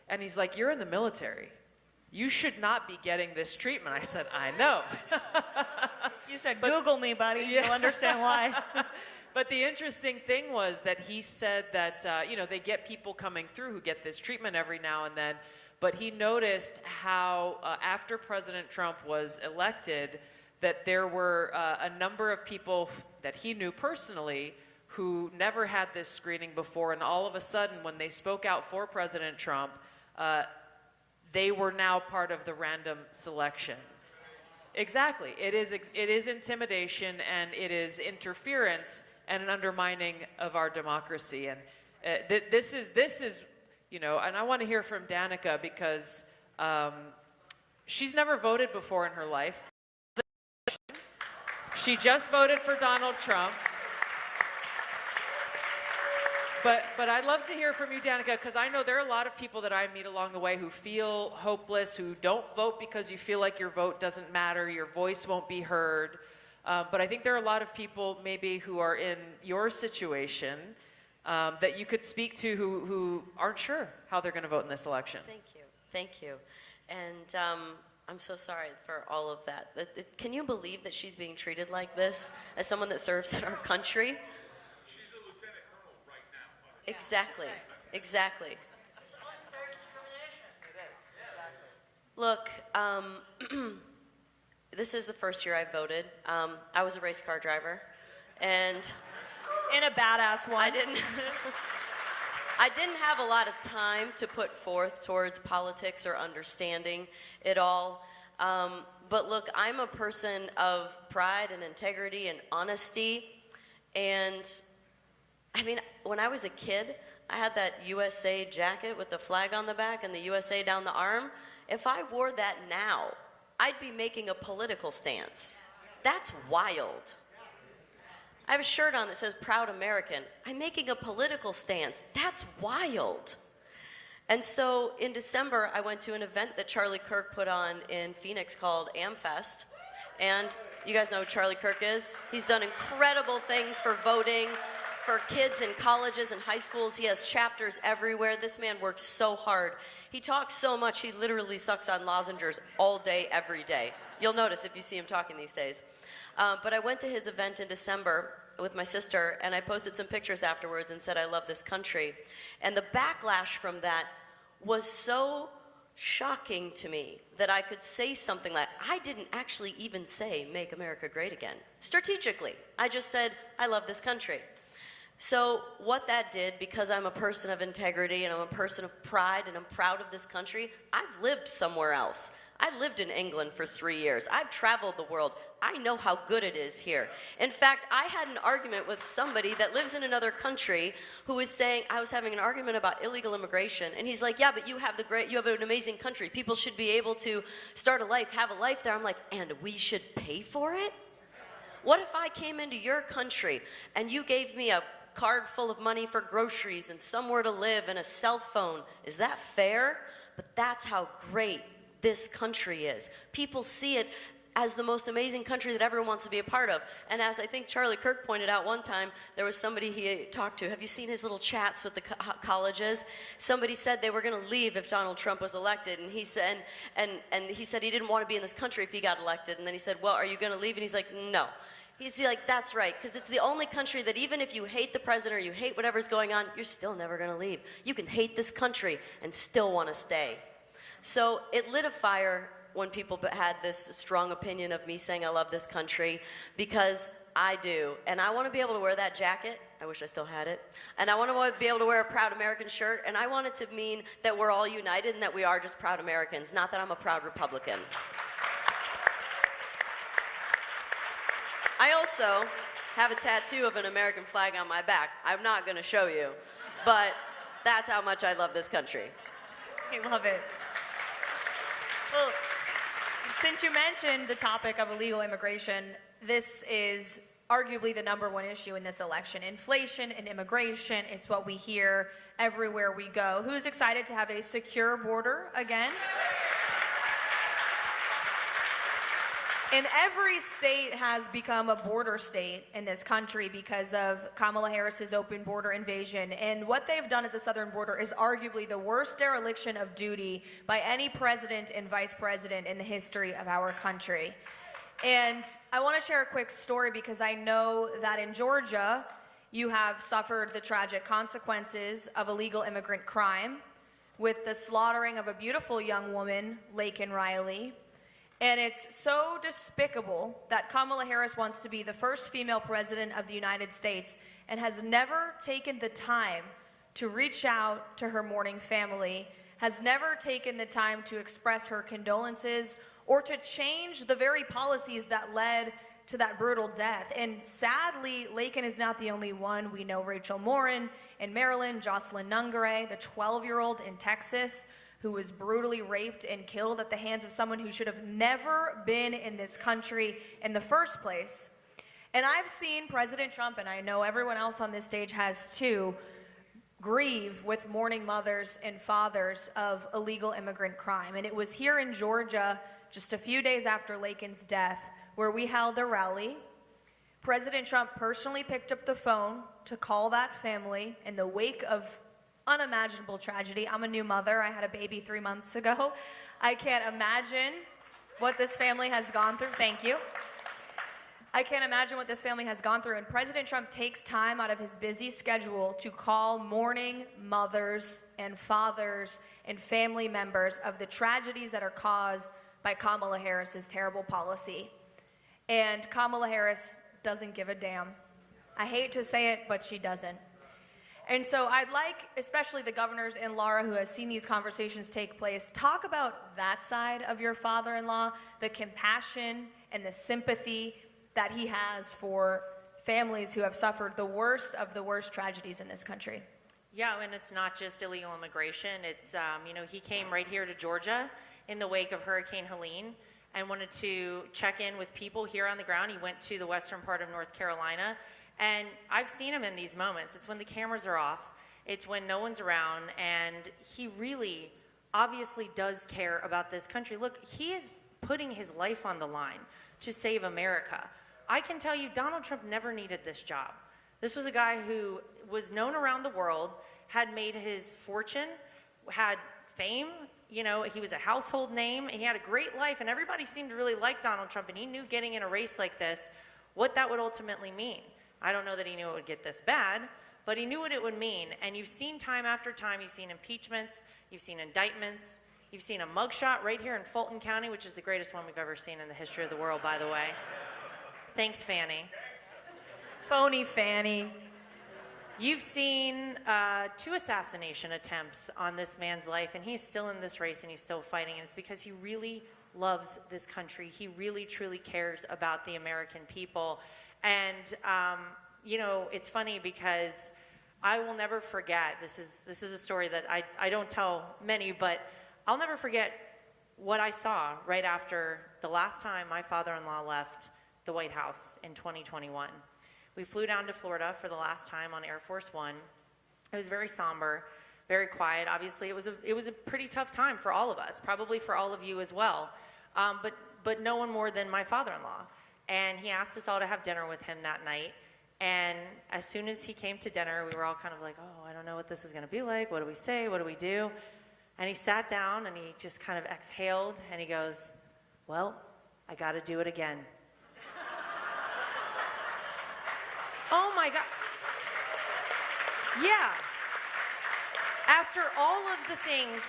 Speaker 4: and he's like, you're in the military. you should not be getting this treatment. I said, I know.
Speaker 2: You said, Google me, buddy. You'll understand why.
Speaker 4: But the interesting thing was that he said that, they get people coming through who get this treatment every now and then, but he noticed how after President Trump was elected, that there were a number of people that he knew personally who never had this screening before, and all of a sudden, when they spoke out for President Trump, they were now part of the random selection. Exactly. It is intimidation, and it is interference and an undermining of our democracy. And this is, and I want to hear from Danica because she's never voted before in her life. She just voted for Donald Trump. But I'd love to hear from you, Danica, because I know there are a lot of people that I meet along the way who feel hopeless, who don't vote because you feel like your vote doesn't matter, your voice won't be heard. But I think there are a lot of people maybe who are in your situation that you could speak to who aren't sure how they're going to vote in this election.
Speaker 3: Thank you. And I'm so sorry for all of that. Can you believe that she's being treated like this as someone that serves in our country?
Speaker 7: She's a lieutenant colonel right now.
Speaker 3: Exactly. Look, this is the first year I voted. I was a race car driver, and
Speaker 2: In a badass one.
Speaker 3: I didn't have a lot of time to put forth towards politics or understanding it all. But look, I'm a person of pride and integrity and honesty. And I mean, when I was a kid, I had that USA jacket with the flag on the back and the USA down the arm. If I wore that now, I'd be making a political stance. That's wild. I have a shirt on that says Proud American. I'm making a political stance. That's wild. And so in December, I went to an event that Charlie Kirk put on in Phoenix called AmFest. And you guys know who Charlie Kirk is? He's done incredible things for voting, for kids in colleges and high schools. He has chapters everywhere. This man works so hard. He talks so much, he literally sucks on lozenges all day, every day. You'll notice if you see him talking these days. But I went to his event in December with my sister, and I posted some pictures afterwards and said, I love this country. And the backlash from that was so shocking to me that I could say something like, I didn't actually even say, make America great again. Strategically, I just said, I love this country. So what that did, because I'm a person of integrity and I'm a person of pride and I'm proud of this country, I've lived somewhere else. I lived in England for 3 years. I've traveled the world. I know how good it is here. In fact, I had an argument with somebody that lives in another country who was saying, I was having an argument about illegal immigration, and he's like, yeah, but you have an amazing country. People should be able to start a life, have a life there. I'm like, and we should pay for it? What if I came into your country and you gave me a card full of money for groceries and somewhere to live and a cell phone? Is that fair? But that's how great this country is. People see it as the most amazing country that everyone wants to be a part of. And as I think Charlie Kirk pointed out one time, there was somebody he talked to. Have you seen his little chats with the colleges? Somebody said they were going to leave if Donald Trump was elected, and he said, and he said he didn't want to be in this country if he got elected. And then he said, well, are you going to leave? And he's like, no. He's like, that's right, because it's the only country that even if you hate the president or you hate whatever's going on, you're still never going to leave. You can hate this country and still want to stay. So it lit a fire when people had this strong opinion of me saying I love this country, because I do. And I want to be able to wear that jacket. I wish I still had it. And I want to be able to wear a Proud American shirt. And I want it to mean that we're all united and that we are just proud Americans, not that I'm a proud Republican. I also have a tattoo of an American flag on my back. I'm not going to show you, but that's how much I love this country.
Speaker 2: I love it. Well, since you mentioned the topic of illegal immigration, this is arguably the #1 issue in this election. Inflation and immigration, it's what we hear everywhere we go. Who's excited to have a secure border again? And every state has become a border state in this country because of Kamala Harris's open border invasion. And what they've done at the southern border is arguably the worst dereliction of duty by any president and vice president in the history of our country. And I want to share a quick story because I know that in Georgia, you have suffered the tragic consequences of illegal immigrant crime with the slaughtering of a beautiful young woman, Laken Riley. And it's so despicable that Kamala Harris wants to be the first female president of the United States and has never taken the time to reach out to her mourning family, has never taken the time to express her condolences or to change the very policies that led to that brutal death. And sadly, Laken is not the only one. We know Rachel Morin in Maryland, Jocelyn Nungare, the 12-year-old in Texas, who was brutally raped and killed at the hands of someone who should have never been in this country in the first place. And I've seen President Trump, and I know everyone else on this stage has too, grieve with mourning mothers and fathers of illegal immigrant crime. And it was here in Georgia, just a few days after Laken's death, where we held a rally. President Trump personally picked up the phone to call that family in the wake of unimaginable tragedy. I'm a new mother. I had a baby 3 months ago. I can't imagine what this family has gone through. Thank you. I can't imagine what this family has gone through. And President Trump takes time out of his busy schedule to call mourning mothers and fathers and family members of the tragedies that are caused by Kamala Harris's terrible policy. And Kamala Harris doesn't give a damn. I hate to say it, but she doesn't. And so I'd like, especially the governors and Lara, who has seen these conversations take place, talk about that side of your father-in-law, the compassion and the sympathy that he has for families who have suffered the worst of the worst tragedies in this country.
Speaker 1: Yeah, and it's not just illegal immigration. It's, he came right here to Georgia in the wake of Hurricane Helene and wanted to check in with people here on the ground. He went to the western part of North Carolina. And I've seen him in these moments. It's when the cameras are off. It's when no one's around. And he really obviously does care about this country. Look, he is putting his life on the line to save America. I can tell you, Donald Trump never needed this job. This was a guy who was known around the world, had made his fortune, had fame. He was a household name, and he had a great life. And everybody seemed to really like Donald Trump. And he knew getting in a race like this, what that would ultimately mean. I don't know that he knew it would get this bad, but he knew what it would mean. And you've seen time after time, you've seen impeachments, you've seen indictments, you've seen a mugshot right here in Fulton County, which is the greatest one we've ever seen in the history of the world, by the way. Thanks, Fanny.
Speaker 2: Phony Fanny.
Speaker 1: You've seen 2 assassination attempts on this man's life, and he's still in this race and he's still fighting. And it's because he really loves this country. He really, truly cares about the American people. And, it's funny because I will never forget, this is a story that I don't tell many, but I'll never forget what I saw right after the last time my father-in-law left the White House in 2021. We flew down to Florida for the last time on Air Force One. It was very somber, very quiet. Obviously, it was a pretty tough time for all of us, probably for all of you as well, but no one more than my father-in-law. And he asked us all to have dinner with him that night. And as soon as he came to dinner, we were all kind of like, oh, I don't know what this is going to be like. What do we say? What do we do? And he sat down and he just kind of exhaled and he goes, well, I got to do it again. Oh my God. Yeah. After all of the things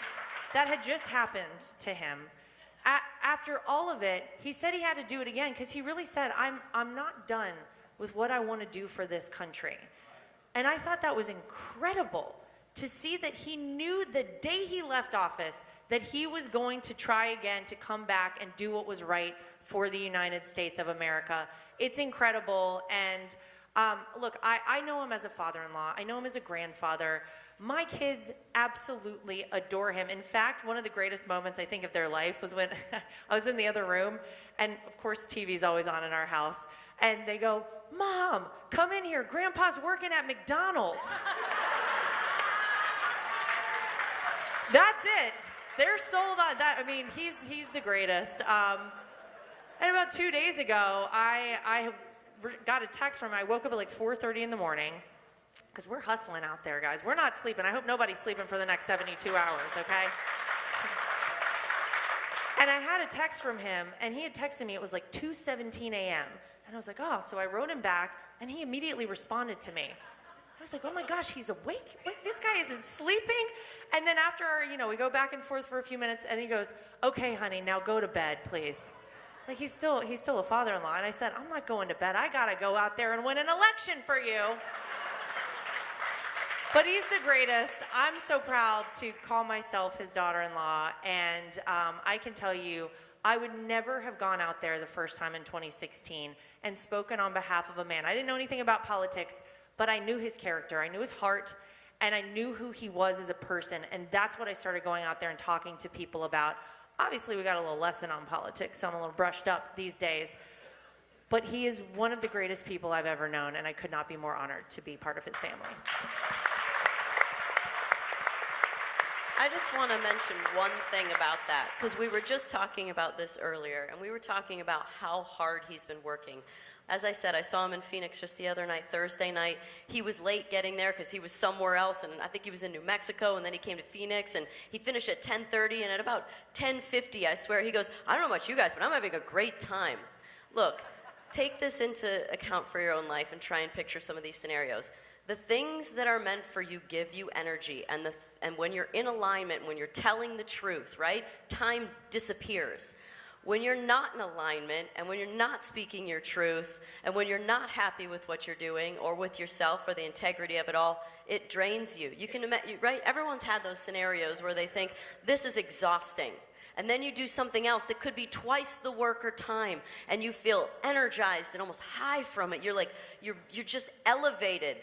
Speaker 1: that had just happened to him, after all of it, he said he had to do it again because he really said, I'm not done with what I want to do for this country. And I thought that was incredible to see that he knew the day he left office that he was going to try again to come back and do what was right for the United States of America. It's incredible. And look, I know him as a father-in-law. I know him as a grandfather. My kids absolutely adore him. In fact, one of the greatest moments, I think, of their life was when I was in the other room, and of course, TV's always on in our house, and they go, Mom, come in here. Grandpa's working at McDonald's. That's it. They're sold on that. I mean, he's the greatest. And about 2 days ago, I got a text from him. I woke up at like 4:30 in the morning, because we're hustling out there, guys. We're not sleeping. I hope nobody's sleeping for the next 72 hours, okay? And I had a text from him, and he had texted me. It was like 2:17 a.m. And I was like, oh, so I wrote him back, and he immediately responded to me. I was like, oh my gosh, he's awake? Wait, this guy isn't sleeping? And then after, we go back and forth for a few minutes, and he goes, okay, honey, now go to bed, please. Like, he's still a father-in-law. And I said, I'm not going to bed. I gotta go out there and win an election for you. But he's the greatest. I'm so proud to call myself his daughter-in-law. And I can tell you, I would never have gone out there the first time in 2016 and spoken on behalf of a man. I didn't know anything about politics, but I knew his character. I knew his heart, and I knew who he was as a person. And that's what I started going out there and talking to people about. Obviously, we got a little lesson on politics, so I'm a little brushed up these days. But he is one of the greatest people I've ever known, and I could not be more honored to be part of his family.
Speaker 3: I just want to mention one thing about that, because we were just talking about this earlier, and we were talking about how hard he's been working. As I said, I saw him in Phoenix just the other night, Thursday night. He was late getting there because he was somewhere else, and I think he was in New Mexico, and then he came to Phoenix, and he finished at 10:30, and at about 10:50, I swear, he goes, I don't know about you guys, but I'm having a great time. Look, take this into account for your own life and try and picture some of these scenarios. The things that are meant for you give you energy, and when you're in alignment, when you're telling the truth, right, time disappears. When you're not in alignment, and when you're not speaking your truth, and when you're not happy with what you're doing, or with yourself, or the integrity of it all, it drains you. You can imagine, right? Everyone's had those scenarios where they think, this is exhausting. And then you do something else that could be twice the work or time, and you feel energized and almost high from it. You're like, you're just elevated.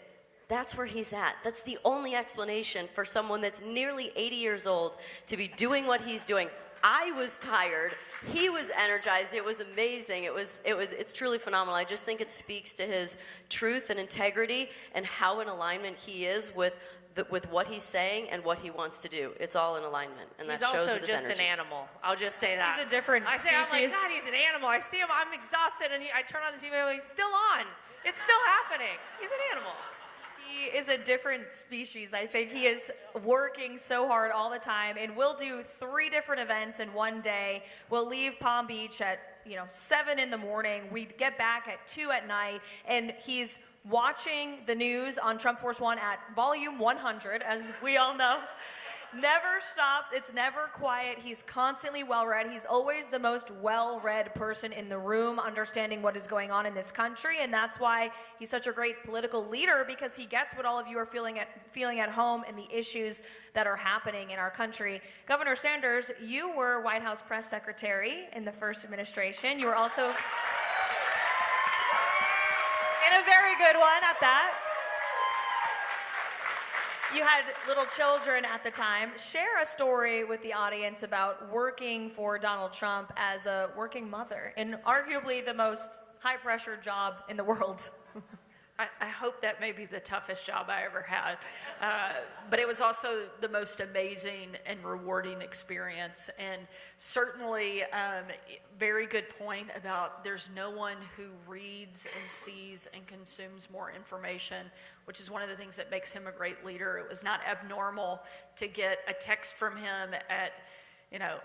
Speaker 3: That's where he's at. That's the only explanation for someone that's nearly 80 years old to be doing what he's doing. I was tired. He was energized. It was amazing. It's truly phenomenal. I just think it speaks to his truth and integrity and how in alignment he is with what he's saying and what he wants to do. It's all in alignment, and that shows with his energy.
Speaker 1: He's also just an animal. I'll just say that.
Speaker 2: He's a different species.
Speaker 1: I'm like, God, he's an animal. I see him, I'm exhausted, and I turn on the TV, and he's still on. It's still happening. He's an animal.
Speaker 2: He is a different species. I think he is working so hard all the time, and we'll do 3 different events in one day. We'll leave Palm Beach at 7 in the morning. We get back at 2 at night, and he's watching the news on Trump Force One at volume 100, as we all know. Never stops. It's never quiet. He's constantly well-read. He's always the most well-read person in the room, understanding what is going on in this country, and that's why he's such a great political leader, because he gets what all of you are feeling at home and the issues that are happening in our country. Governor Sanders, you were White House press secretary in the first administration. You were also in a very good one at that. You had little children at the time. Share a story with the audience about working for Donald Trump as a working mother in arguably the most high-pressure job in the world.
Speaker 5: I hope that may be the toughest job I ever had. But it was also the most amazing and rewarding experience. And certainly, very good point about there's no one who reads and sees and consumes more information, which is one of the things that makes him a great leader. It was not abnormal to get a text from him at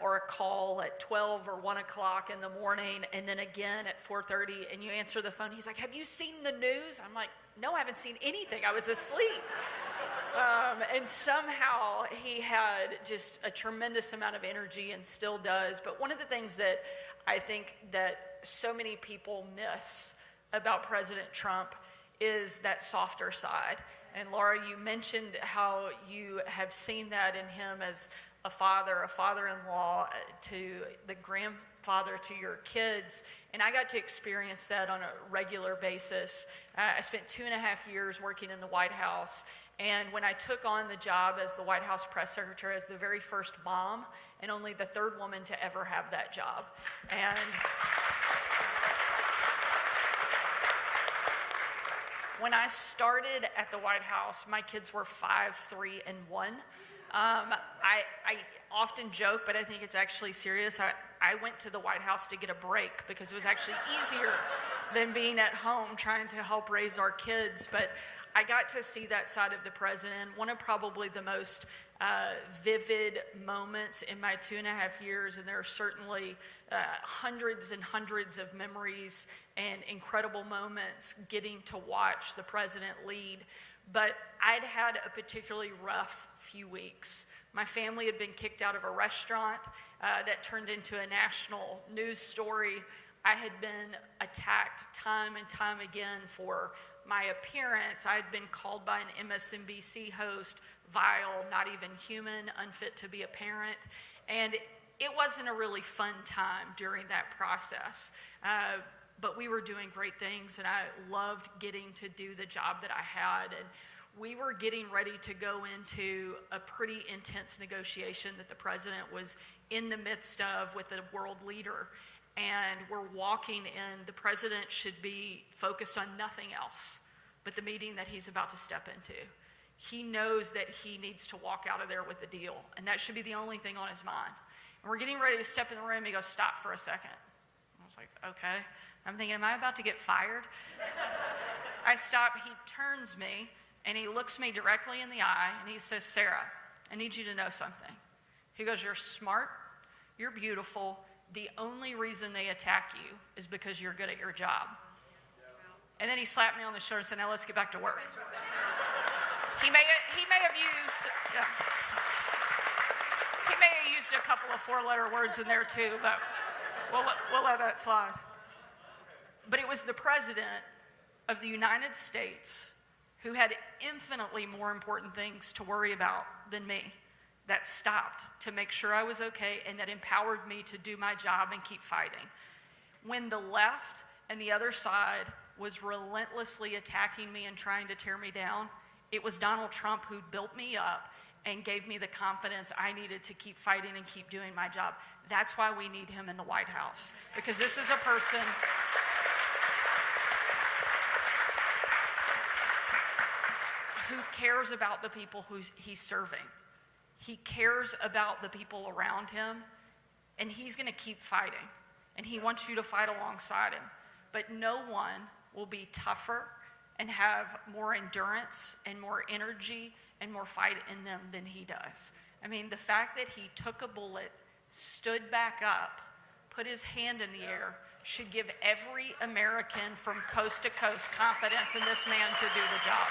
Speaker 5: or a call at 12 or 1 o'clock in the morning, and then again at 4:30, and you answer the phone. He's like, have you seen the news? I'm like, no, I haven't seen anything. I was asleep. And somehow he had just a tremendous amount of energy and still does. But one of the things that I think that so many people miss about President Trump is that softer side. And Lara, you mentioned how you have seen that in him as a father-in-law to the grandfather to your kids, and I got to experience that on a regular basis. I spent 2.5 years working in the White House, and when I took on the job as the White House press secretary, as the very first mom, and only the 3rd woman to ever have that job. When I started at the White House, my kids were 5, 3, and 1. I often joke, but I think it's actually serious. I went to the White House to get a break because it was actually easier than being at home trying to help raise our kids. But I got to see that side of the president. One of probably the most vivid moments in my 2.5 years, and there are certainly hundreds and hundreds of memories and incredible moments getting to watch the president lead. But I'd had a particularly rough few weeks. My family had been kicked out of a restaurant that turned into a national news story. I had been attacked time and time again for my appearance. I'd been called by an MSNBC host vile, not even human, unfit to be a parent. And it wasn't a really fun time during that process. But we were doing great things, and I loved getting to do the job that I had. And we were getting ready to go into a pretty intense negotiation that the president was in the midst of with a world leader. And we're walking in, the president should be focused on nothing else but the meeting that he's about to step into. He knows that he needs to walk out of there with a deal, and that should be the only thing on his mind. And we're getting ready to step in the room. He goes, "Stop for a second." I was like, okay. I'm thinking, am I about to get fired? I stop. He turns me, and he looks me directly in the eye, and he says, "Sarah, I need you to know something." He goes, "You're smart, you're beautiful. The only reason they attack you is because you're good at your job." And then he slapped me on the shoulder and said, "Now let's get back to work." He may have used a couple of 4-letter words in there too, but we'll let that slide. But it was the president of the United States, who had infinitely more important things to worry about than me, that stopped to make sure I was okay and that empowered me to do my job and keep fighting. When the left and the other side was relentlessly attacking me and trying to tear me down, it was Donald Trump who built me up and gave me the confidence I needed to keep fighting and keep doing my job. That's why we need him in the White House, because this is a person who cares about the people who he's serving. He cares about the people around him, and he's going to keep fighting, and he wants you to fight alongside him. But no one will be tougher and have more endurance and more energy and more fight in them than he does. I mean, the fact that he took a bullet, stood back up, put his hand in the air, should give every American from coast to coast confidence in this man to do the job.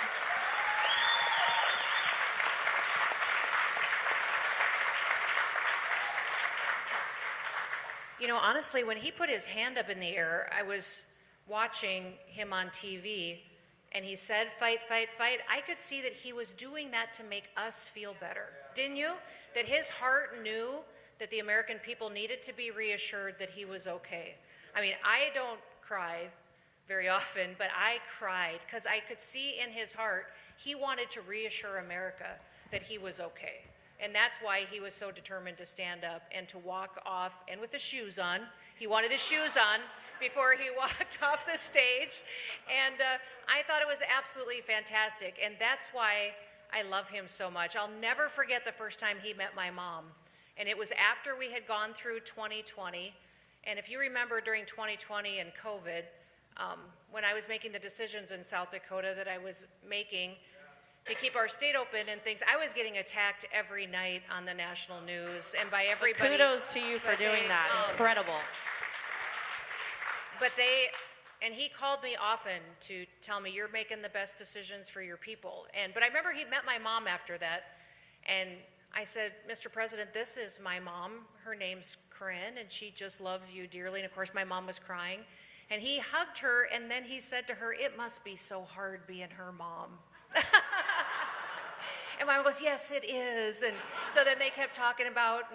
Speaker 6: You know, honestly, when he put his hand up in the air, I was watching him on TV, and he said, "Fight, fight, fight." I could see that he was doing that to make us feel better. Didn't you? That his heart knew that the American people needed to be reassured that he was okay. I mean, I don't cry very often, but I cried because I could see in his heart he wanted to reassure America that he was okay. And that's why he was so determined to stand up and to walk off, and with the shoes on. He wanted his shoes on before he walked off the stage. And I thought it was absolutely fantastic. And that's why I love him so much. I'll never forget the first time he met my mom. And it was after we had gone through 2020. And if you remember during 2020 and COVID, when I was making the decisions in South Dakota that I was making to keep our state open and things, I was getting attacked every night on the national news and by everybody.
Speaker 1: Kudos to you for doing that. Incredible.
Speaker 6: And he called me often to tell me, "You're making the best decisions for your people." But I remember he met my mom after that, and I said, "Mr. President, this is my mom. Her name's Corinne, and she just loves you dearly." And of course, my mom was crying. And he hugged her, and then he said to her, "It must be so hard being her mom." And my mom goes, "Yes, it is." And so then they kept talking about,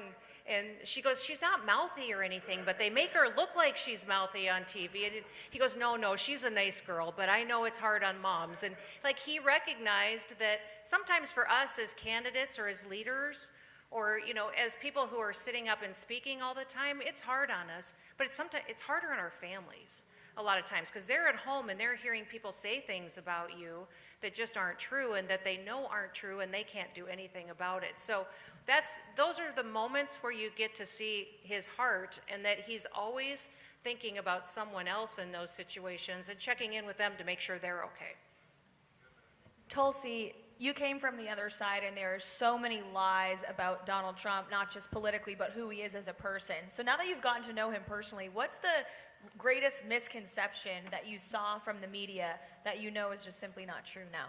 Speaker 6: and she goes, "She's not mouthy or anything, but they make her look like she's mouthy on TV." And he goes, No, she's a nice girl, but I know it's hard on moms." And like, he recognized that sometimes for us as candidates or as leaders, or, you know, as people who are sitting up and speaking all the time, it's hard on us, but it's harder on our families. a lot of times, because they're at home and they're hearing people say things about you that just aren't true and that they know aren't true and they can't do anything about it. So those are the moments where you get to see his heart, and that he's always thinking about someone else in those situations and checking in with them to make sure they're okay.
Speaker 2: Tulsi, you came from the other side, and there are so many lies about Donald Trump, not just politically, but who he is as a person. So now that you've gotten to know him personally, what's the greatest misconception that you saw from the media that you know is just simply not true now?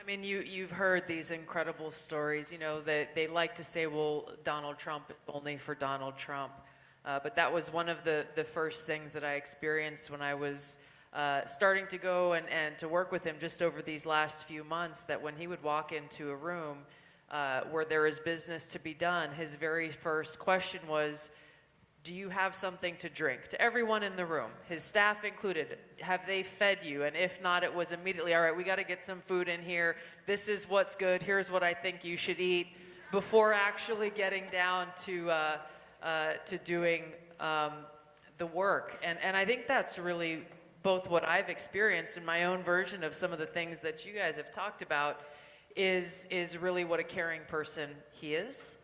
Speaker 4: I mean, you've heard these incredible stories, you know, that they like to say, well, Donald Trump is only for Donald Trump. But that was one of the first things that I experienced when I was starting to go and to work with him just over these last few months, that when he would walk into a room where there is business to be done, his very first question was, do you have something to drink? To everyone in the room, his staff included, have they fed you? And if not, it was immediately, all right, we got to get some food in here. This is what's good. Here's what I think you should eat, before actually getting down to doing the work. And I think that's really both what I've experienced in my own version of some of the things that you guys have talked about is really what a caring person he is.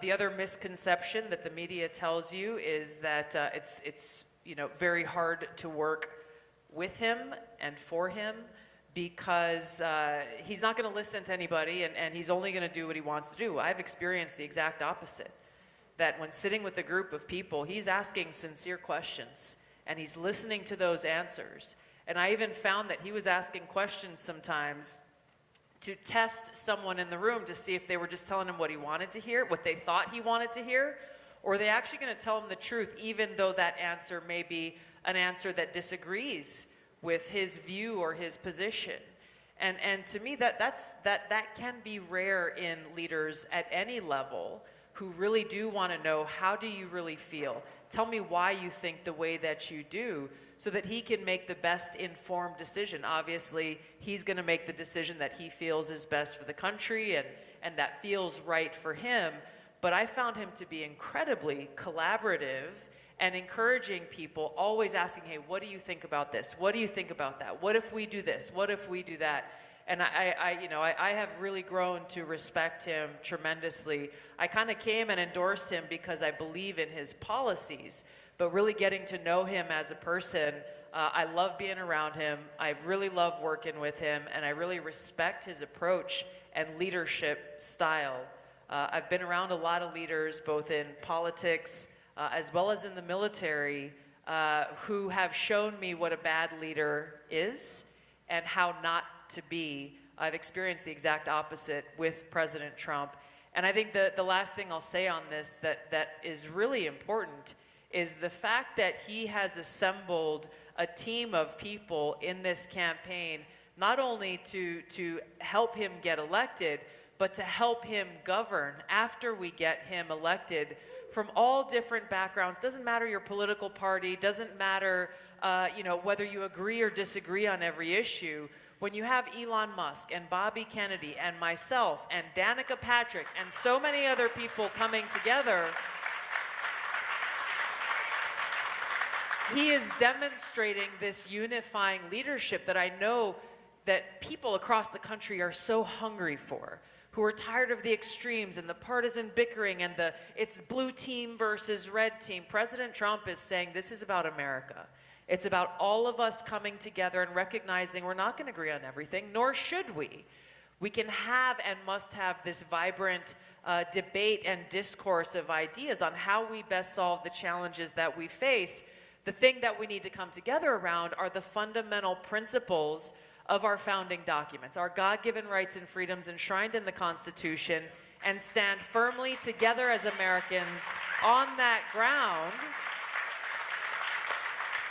Speaker 4: The other misconception that the media tells you is that it's very hard to work with him and for him, because he's not going to listen to anybody, and he's only going to do what he wants to do. I've experienced the exact opposite. That when sitting with a group of people, he's asking sincere questions, and he's listening to those answers. And I even found that he was asking questions sometimes to test someone in the room to see if they were just telling him what he wanted to hear, what they thought he wanted to hear, or are they actually going to tell him the truth, even though that answer may be an answer that disagrees with his view or his position. And to me, that can be rare in leaders at any level, who really do want to know, how do you really feel? Tell me why you think the way that you do, so that he can make the best informed decision. Obviously, he's going to make the decision that he feels is best for the country and that feels right for him. But I found him to be incredibly collaborative and encouraging people, always asking, hey, what do you think about this? What do you think about that? What if we do this? What if we do that? And I have really grown to respect him tremendously. I kind of came and endorsed him because I believe in his policies, but really getting to know him as a person, I love being around him. I really love working with him, and I really respect his approach and leadership style. I've been around a lot of leaders, both in politics as well as in the military, who have shown me what a bad leader is and how not to be. I've experienced the exact opposite with President Trump. And I think the last thing I'll say on this that is really important is the fact that he has assembled a team of people in this campaign, not only to help him get elected, but to help him govern after we get him elected, from all different backgrounds. Doesn't matter your political party, doesn't matter whether you agree or disagree on every issue. When you have Elon Musk and Bobby Kennedy and myself and Danica Patrick and so many other people coming together, he is demonstrating this unifying leadership that I know that people across the country are so hungry for, who are tired of the extremes and the partisan bickering and it's blue team versus red team. President Trump is saying this is about America. It's about all of us coming together and recognizing we're not going to agree on everything, nor should we. We can have and must have this vibrant debate and discourse of ideas on how we best solve the challenges that we face. The thing that we need to come together around are the fundamental principles of our founding documents, our God-given rights and freedoms enshrined in the Constitution, and stand firmly together as Americans on that ground,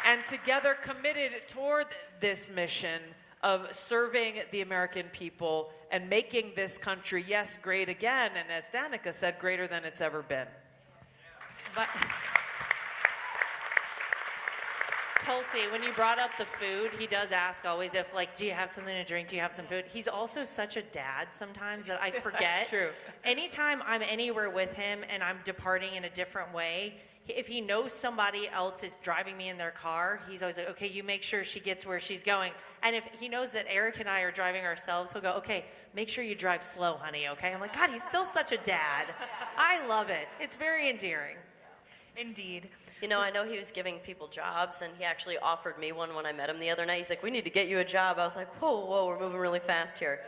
Speaker 4: and together committed toward this mission of serving the American people and making this country, yes, great again, and as Danica said, greater than it's ever been.
Speaker 1: But Tulsi, when you brought up the food, he does ask always if, like, do you have something to drink? Do you have some food? He's also such a dad sometimes that I forget.
Speaker 4: That's true.
Speaker 1: Anytime I'm anywhere with him and I'm departing in a different way, if he knows somebody else is driving me in their car, he's always like, okay, you make sure she gets where she's going. And if he knows that Eric and I are driving ourselves, he'll go, okay, make sure you drive slow, honey, okay? I'm like, God, he's still such a dad. I love it. It's very endearing.
Speaker 2: Indeed.
Speaker 3: You know, I know he was giving people jobs, and he actually offered me one when I met him the other night. He's like, we need to get you a job. I was like, whoa, we're moving really fast here.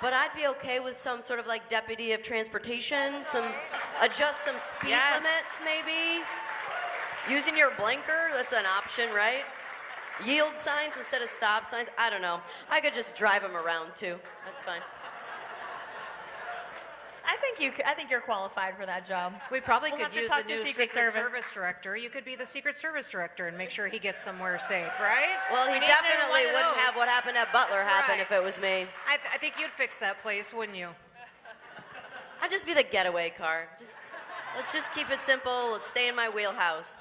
Speaker 3: But I'd be okay with some sort of like deputy of transportation, adjust some speed limits maybe. Using your blinker, that's an option, right? Yield signs instead of stop signs, I don't know. I could just drive him around too, that's fine.
Speaker 2: I think you're qualified for that job.
Speaker 6: We probably
Speaker 2: We'll
Speaker 6: could
Speaker 2: have to
Speaker 6: use
Speaker 2: talk
Speaker 6: a
Speaker 2: to
Speaker 6: new
Speaker 2: Secret
Speaker 6: Secret
Speaker 2: Service.
Speaker 6: Service director. You could be the Secret Service director and make sure he gets somewhere safe, right?
Speaker 3: Well, he
Speaker 6: We need
Speaker 3: definitely
Speaker 6: one of
Speaker 3: wouldn't
Speaker 6: those.
Speaker 3: have what happened at Butler happen
Speaker 6: Right.
Speaker 3: if it was me.
Speaker 6: I think you'd fix that place, wouldn't you?
Speaker 3: I'd just be the getaway car. Let's just keep it simple. Let's stay in my wheelhouse.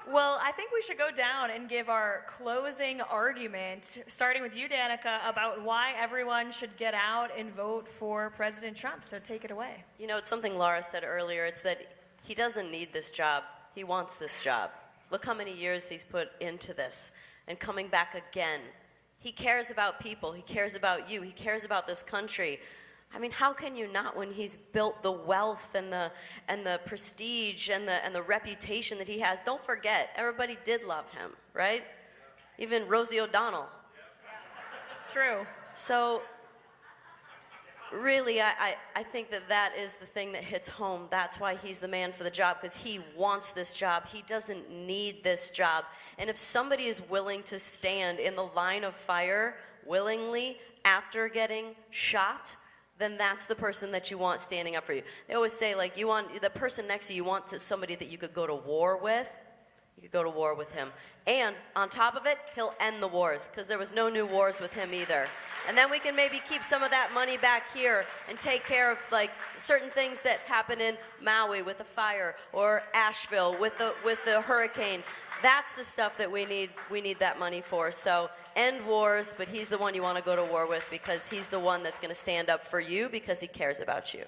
Speaker 2: Well, I think we should go down and give our closing argument, starting with you, Danica, about why everyone should get out and vote for President Trump. So take it away.
Speaker 3: You know, it's something Lara said earlier. It's that he doesn't need this job. He wants this job. Look how many years he's put into this and coming back again. He cares about people. He cares about you. He cares about this country. I mean, how can you not when he's built the wealth and the prestige and the reputation that he has? Don't forget, everybody did love him, right? Even Rosie O'Donnell.
Speaker 2: True.
Speaker 3: So really, I think that is the thing that hits home. That's why he's the man for the job, because he wants this job. He doesn't need this job. And if somebody is willing to stand in the line of fire willingly after getting shot, then that's the person that you want standing up for you. They always say, like, you want the person next to you, want somebody that you could go to war with. You could go to war with him. And on top of it, he'll end the wars, because there was no new wars with him either. And then we can maybe keep some of that money back here and take care of, like, certain things that happen in Maui with the fire, or Asheville with the hurricane. That's the stuff that we need that money for. So end wars, but he's the one you want to go to war with, because he's the one that's going to stand up for you because he cares about you.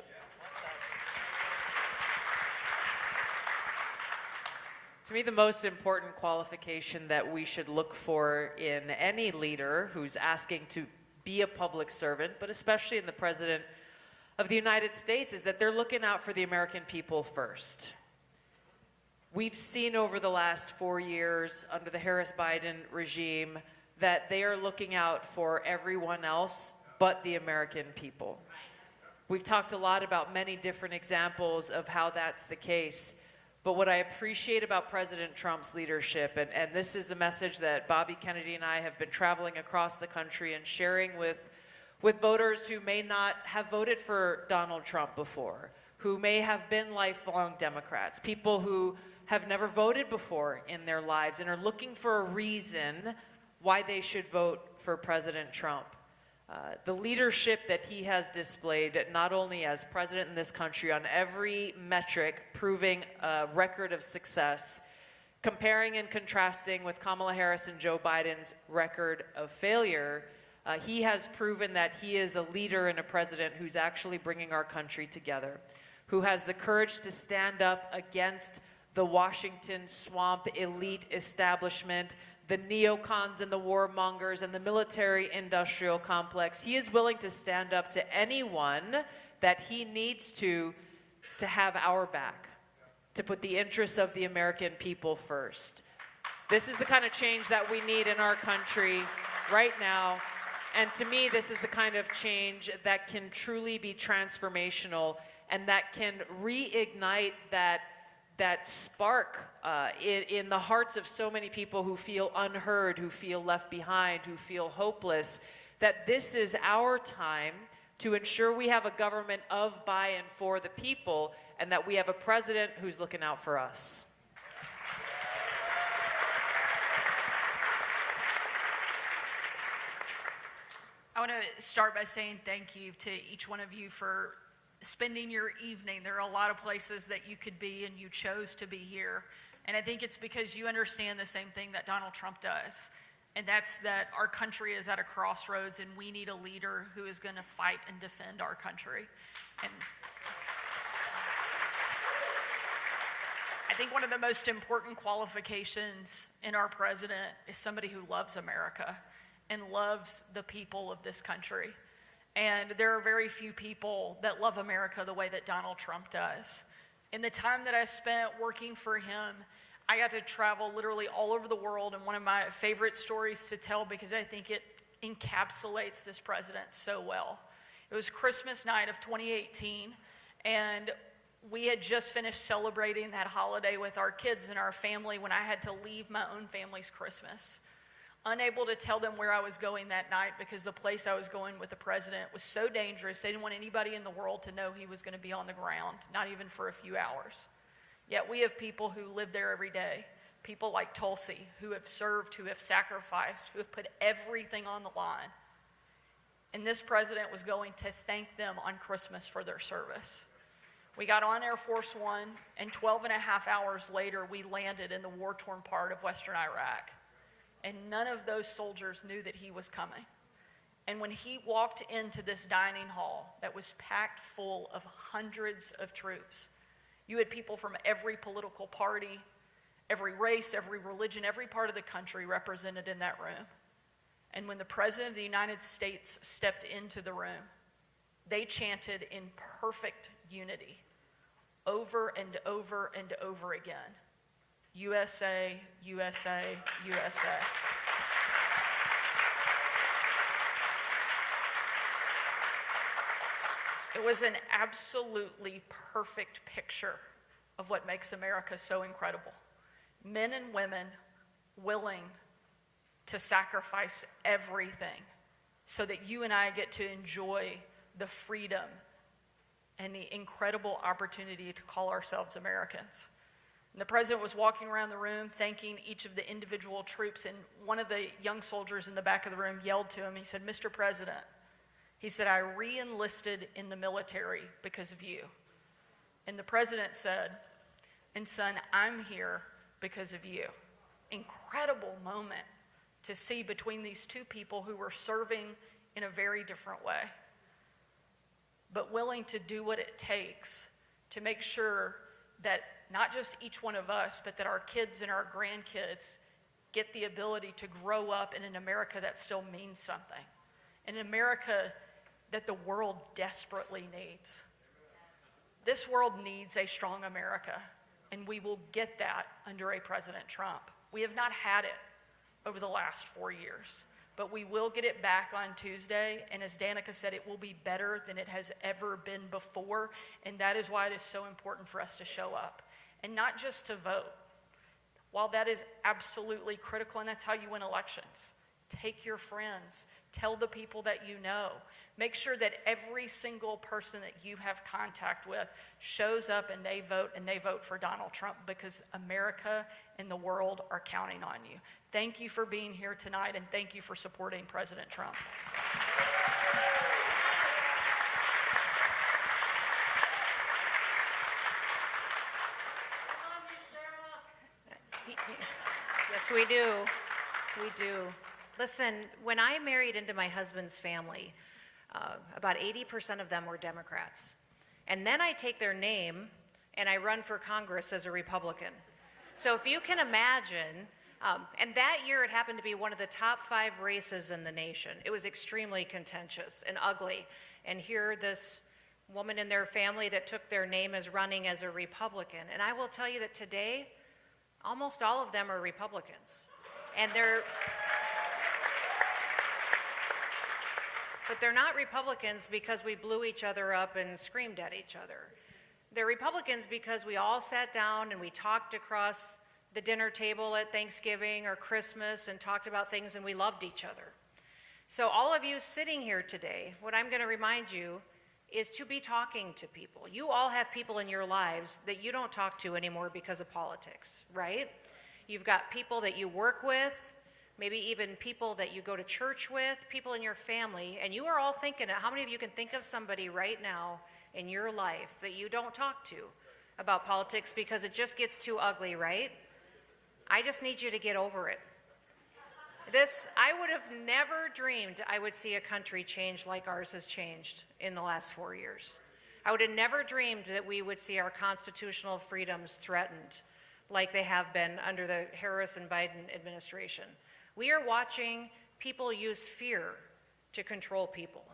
Speaker 4: To me, the most important qualification that we should look for in any leader who's asking to be a public servant, but especially in the President of the United States, is that they're looking out for the American people first. We've seen over the last 4 years under the Harris-Biden regime that they are looking out for everyone else but the American people. We've talked a lot about many different examples of how that's the case. But what I appreciate about President Trump's leadership, and this is a message that Bobby Kennedy and I have been traveling across the country and sharing with voters who may not have voted for Donald Trump before, who may have been lifelong Democrats, people who have never voted before in their lives and are looking for a reason why they should vote for President Trump. The leadership that he has displayed, not only as president in this country on every metric, proving a record of success, comparing and contrasting with Kamala Harris and Joe Biden's record of failure, he has proven that he is a leader and a president who's actually bringing our country together, who has the courage to stand up against the Washington swamp elite establishment, the neocons and the warmongers and the military-industrial complex. He is willing to stand up to anyone that he needs to have our back, to put the interests of the American people first. This is the kind of change that we need in our country right now. And to me, this is the kind of change that can truly be transformational and that can reignite that spark in the hearts of so many people who feel unheard, who feel left behind, who feel hopeless, that this is our time to ensure we have a government of, by, and for the people, and that we have a president who's looking out for us.
Speaker 5: I want to start by saying thank you to each one of you for spending your evening. There are a lot of places that you could be, and you chose to be here. And I think it's because you understand the same thing that Donald Trump does. And that's that our country is at a crossroads, and we need a leader who is going to fight and defend our country. And I think one of the most important qualifications in our president is somebody who loves America and loves the people of this country. And there are very few people that love America the way that Donald Trump does. In the time that I spent working for him, I got to travel literally all over the world, and one of my favorite stories to tell because I think it encapsulates this president so well. It was Christmas night of 2018, and we had just finished celebrating that holiday with our kids and our family when I had to leave my own family's Christmas. Unable to tell them where I was going that night because the place I was going with the president was so dangerous. They didn't want anybody in the world to know he was going to be on the ground, not even for a few hours. Yet we have people who live there every day, people like Tulsi, who have served, who have sacrificed, who have put everything on the line. And this president was going to thank them on Christmas for their service. We got on Air Force One, and 12 and a half hours later, we landed in the war-torn part of Western Iraq. And none of those soldiers knew that he was coming. And when he walked into this dining hall that was packed full of hundreds of troops, you had people from every political party, every race, every religion, every part of the country represented in that room. And when the President of the United States stepped into the room, they chanted in perfect unity over and over and over again, USA, USA, USA. It was an absolutely perfect picture of what makes America so incredible. Men and women willing to sacrifice everything so that you and I get to enjoy the freedom and the incredible opportunity to call ourselves Americans. And the president was walking around the room thanking each of the individual troops, and one of the young soldiers in the back of the room yelled to him, he said, "Mr. President," he said, "I re-enlisted in the military because of you." And the president said, "And son, I'm here because of you." Incredible moment to see between these two people who were serving in a very different way, but willing to do what it takes to make sure that not just each one of us, but that our kids and our grandkids get the ability to grow up in an America that still means something, an America that the world desperately needs. This world needs a strong America, and we will get that under a President Trump. We have not had it over the last 4 years, but we will get it back on Tuesday, and as Danica said, it will be better than it has ever been before, and that is why it is so important for us to show up, and not just to vote. While that is absolutely critical, and that's how you win elections, take your friends, tell the people that you know, make sure that every single person that you have contact with shows up and they vote for Donald Trump, because America and the world are counting on you. Thank you for being here tonight, and thank you for supporting President Trump.
Speaker 6: Yes, we do. We do. Listen, when I married into my husband's family, about 80% of them were Democrats. And then I take their name and I run for Congress as a Republican. So if you can imagine, and that year it happened to be one of the top 5 races in the nation. It was extremely contentious and ugly. And here this woman in their family that took their name is running as a Republican. And I will tell you that today, almost all of them are Republicans. And but they're not Republicans because we blew each other up and screamed at each other. They're Republicans because we all sat down and we talked across the dinner table at Thanksgiving or Christmas and talked about things, and we loved each other. So all of you sitting here today, what I'm going to remind you is to be talking to people. You all have people in your lives that you don't talk to anymore because of politics, right? You've got people that you work with, maybe even people that you go to church with, people in your family, and you are all thinking, how many of you can think of somebody right now in your life that you don't talk to about politics because it just gets too ugly, right? I just need you to get over it. I would have never dreamed I would see a country change like ours has changed in the last 4 years. I would have never dreamed that we would see our constitutional freedoms threatened. like they have been under the Harris and Biden administration. We are watching people use fear to control people.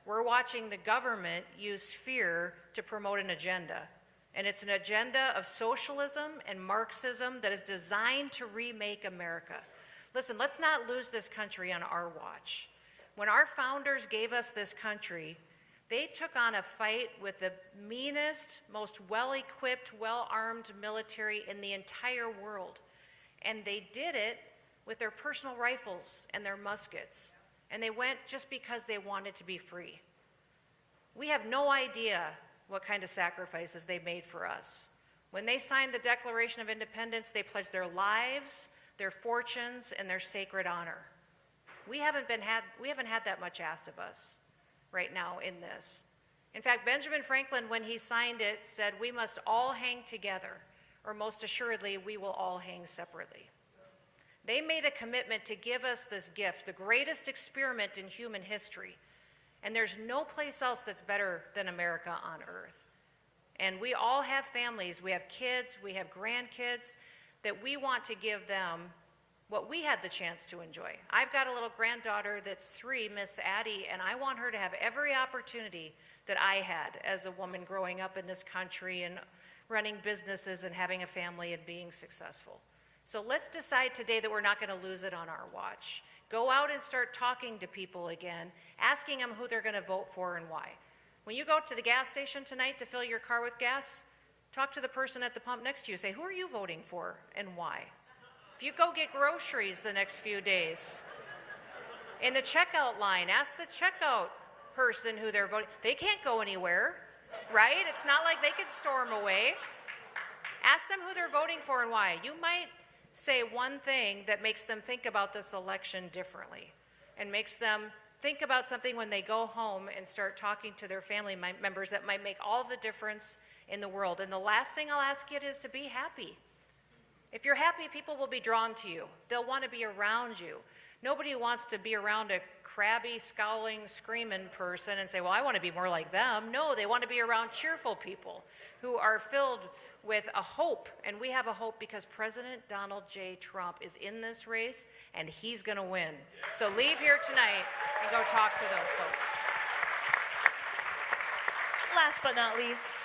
Speaker 6: We're watching the government use fear to promote an agenda. And it's an agenda of socialism and Marxism that is designed to remake America. Listen, let's not lose this country on our watch. When our founders gave us this country, they took on a fight with the meanest, most well-equipped, well-armed military in the entire world. And they did it with their personal rifles and their muskets. And they went just because they wanted to be free. We have no idea what kind of sacrifices they made for us. When they signed the Declaration of Independence, they pledged their lives, their fortunes, and their sacred honor. We haven't had that much asked of us right now in this. In fact, Benjamin Franklin, when he signed it, said, "We must all hang together, or most assuredly, we will all hang separately." They made a commitment to give us this gift, the greatest experiment in human history. And there's no place else that's better than America on earth. And we all have families, we have kids, we have grandkids, that we want to give them what we had the chance to enjoy. I've got a little granddaughter that's 3, Miss Addie, and I want her to have every opportunity that I had as a woman growing up in this country and running businesses and having a family and being successful. So let's decide today that we're not going to lose it on our watch. Go out and start talking to people again, asking them who they're going to vote for and why. When you go to the gas station tonight to fill your car with gas, talk to the person at the pump next to you. Say, who are you voting for and why? If you go get groceries the next few days, in the checkout line, ask the checkout person who they're voting. They can't go anywhere, right? It's not like they could storm away. Ask them who they're voting for and why. You might say one thing that makes them think about this election differently and makes them think about something when they go home and start talking to their family members that might make all the difference in the world. And the last thing I'll ask you is to be happy. If you're happy, people will be drawn to you. They'll want to be around you. Nobody wants to be around a crabby, scowling, screaming person and say, well, I want to be more like them. No, they want to be around cheerful people who are filled with a hope, and we have a hope because President Donald J. Trump is in this race, and he's going to win. So leave here tonight and go talk to those folks.
Speaker 2: Last but not least.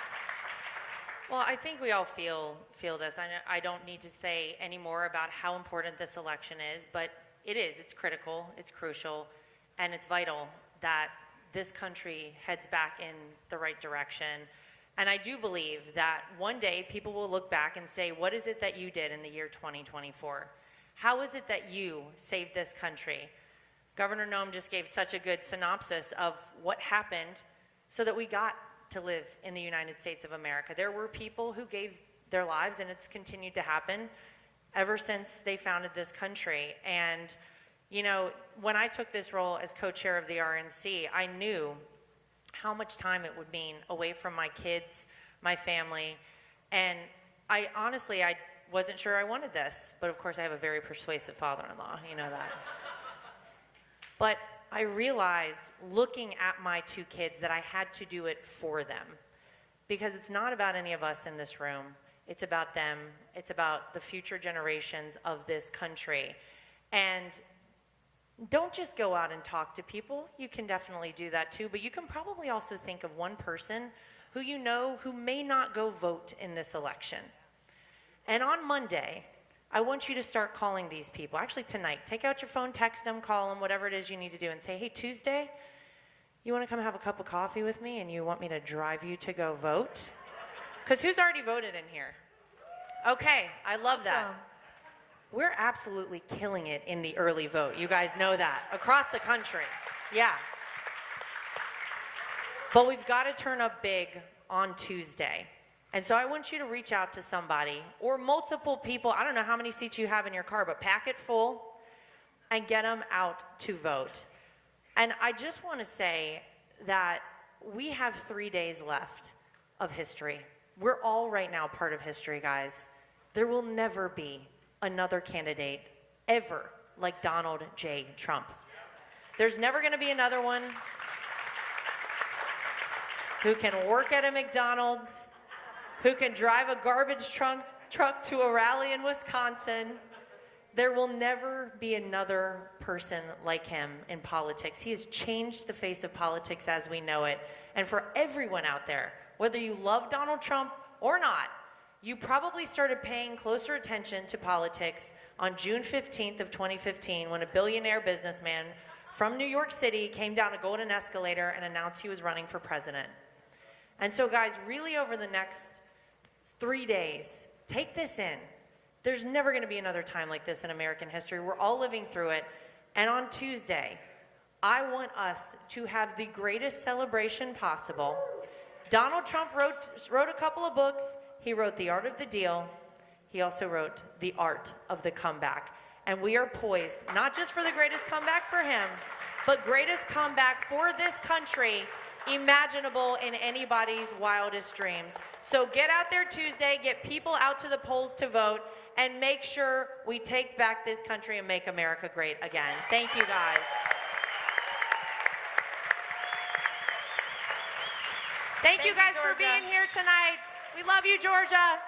Speaker 1: Well, I think we all feel this. I don't need to say any more about how important this election is, but it is. It's critical, it's crucial, and it's vital that this country heads back in the right direction. And I do believe that one day people will look back and say, what is it that you did in the year 2024? How is it that you saved this country? Governor Noem just gave such a good synopsis of what happened so that we got to live in the United States of America. There were people who gave their lives, and it's continued to happen ever since they founded this country. And, you know, when I took this role as co-chair of the RNC, I knew how much time it would mean away from my kids, my family, and I wasn't sure I wanted this, but of course I have a very persuasive father-in-law, you know that. But I realized, looking at my 2 kids, that I had to do it for them, because it's not about any of us in this room. It's about them. It's about the future generations of this country. And don't just go out and talk to people. You can definitely do that too, but you can probably also think of one person who you know who may not go vote in this election. And on Monday, I want you to start calling these people. Actually tonight, take out your phone, text them, call them, whatever it is you need to do, and say, hey, Tuesday, you want to come have a cup of coffee with me and you want me to drive you to go vote? Because who's already voted in here? Okay, I love that.
Speaker 2: Awesome.
Speaker 1: We're absolutely killing it in the early vote. You guys know that. Across the country. Yeah. But we've got to turn up big on Tuesday. And so I want you to reach out to somebody or multiple people. I don't know how many seats you have in your car, but pack it full and get them out to vote. And I just want to say that we have 3 days left of history. We're all right now part of history, guys. There will never be another candidate ever like Donald J. Trump. There's never going to be another one who can work at a McDonald's, who can drive a garbage truck truck to a rally in Wisconsin. There will never be another person like him in politics. He has changed the face of politics as we know it. And for everyone out there, whether you love Donald Trump or not, you probably started paying closer attention to politics on June 15th of 2015 when a billionaire businessman from New York City came down a golden escalator and announced he was running for president. And so guys, really over the next 3 days, take this in. There's never going to be another time like this in American history. We're all living through it. And on Tuesday, I want us to have the greatest celebration possible. Donald Trump wrote a couple of books. He wrote The Art of the Deal. He also wrote The Art of the Comeback. And we are poised, not just for the greatest comeback for him, but greatest comeback for this country imaginable in anybody's wildest dreams. So get out there Tuesday, get people out to the polls to vote, and make sure we take back this country and make America great again. Thank you, guys. Thank you guys for being here tonight. We love you, Georgia.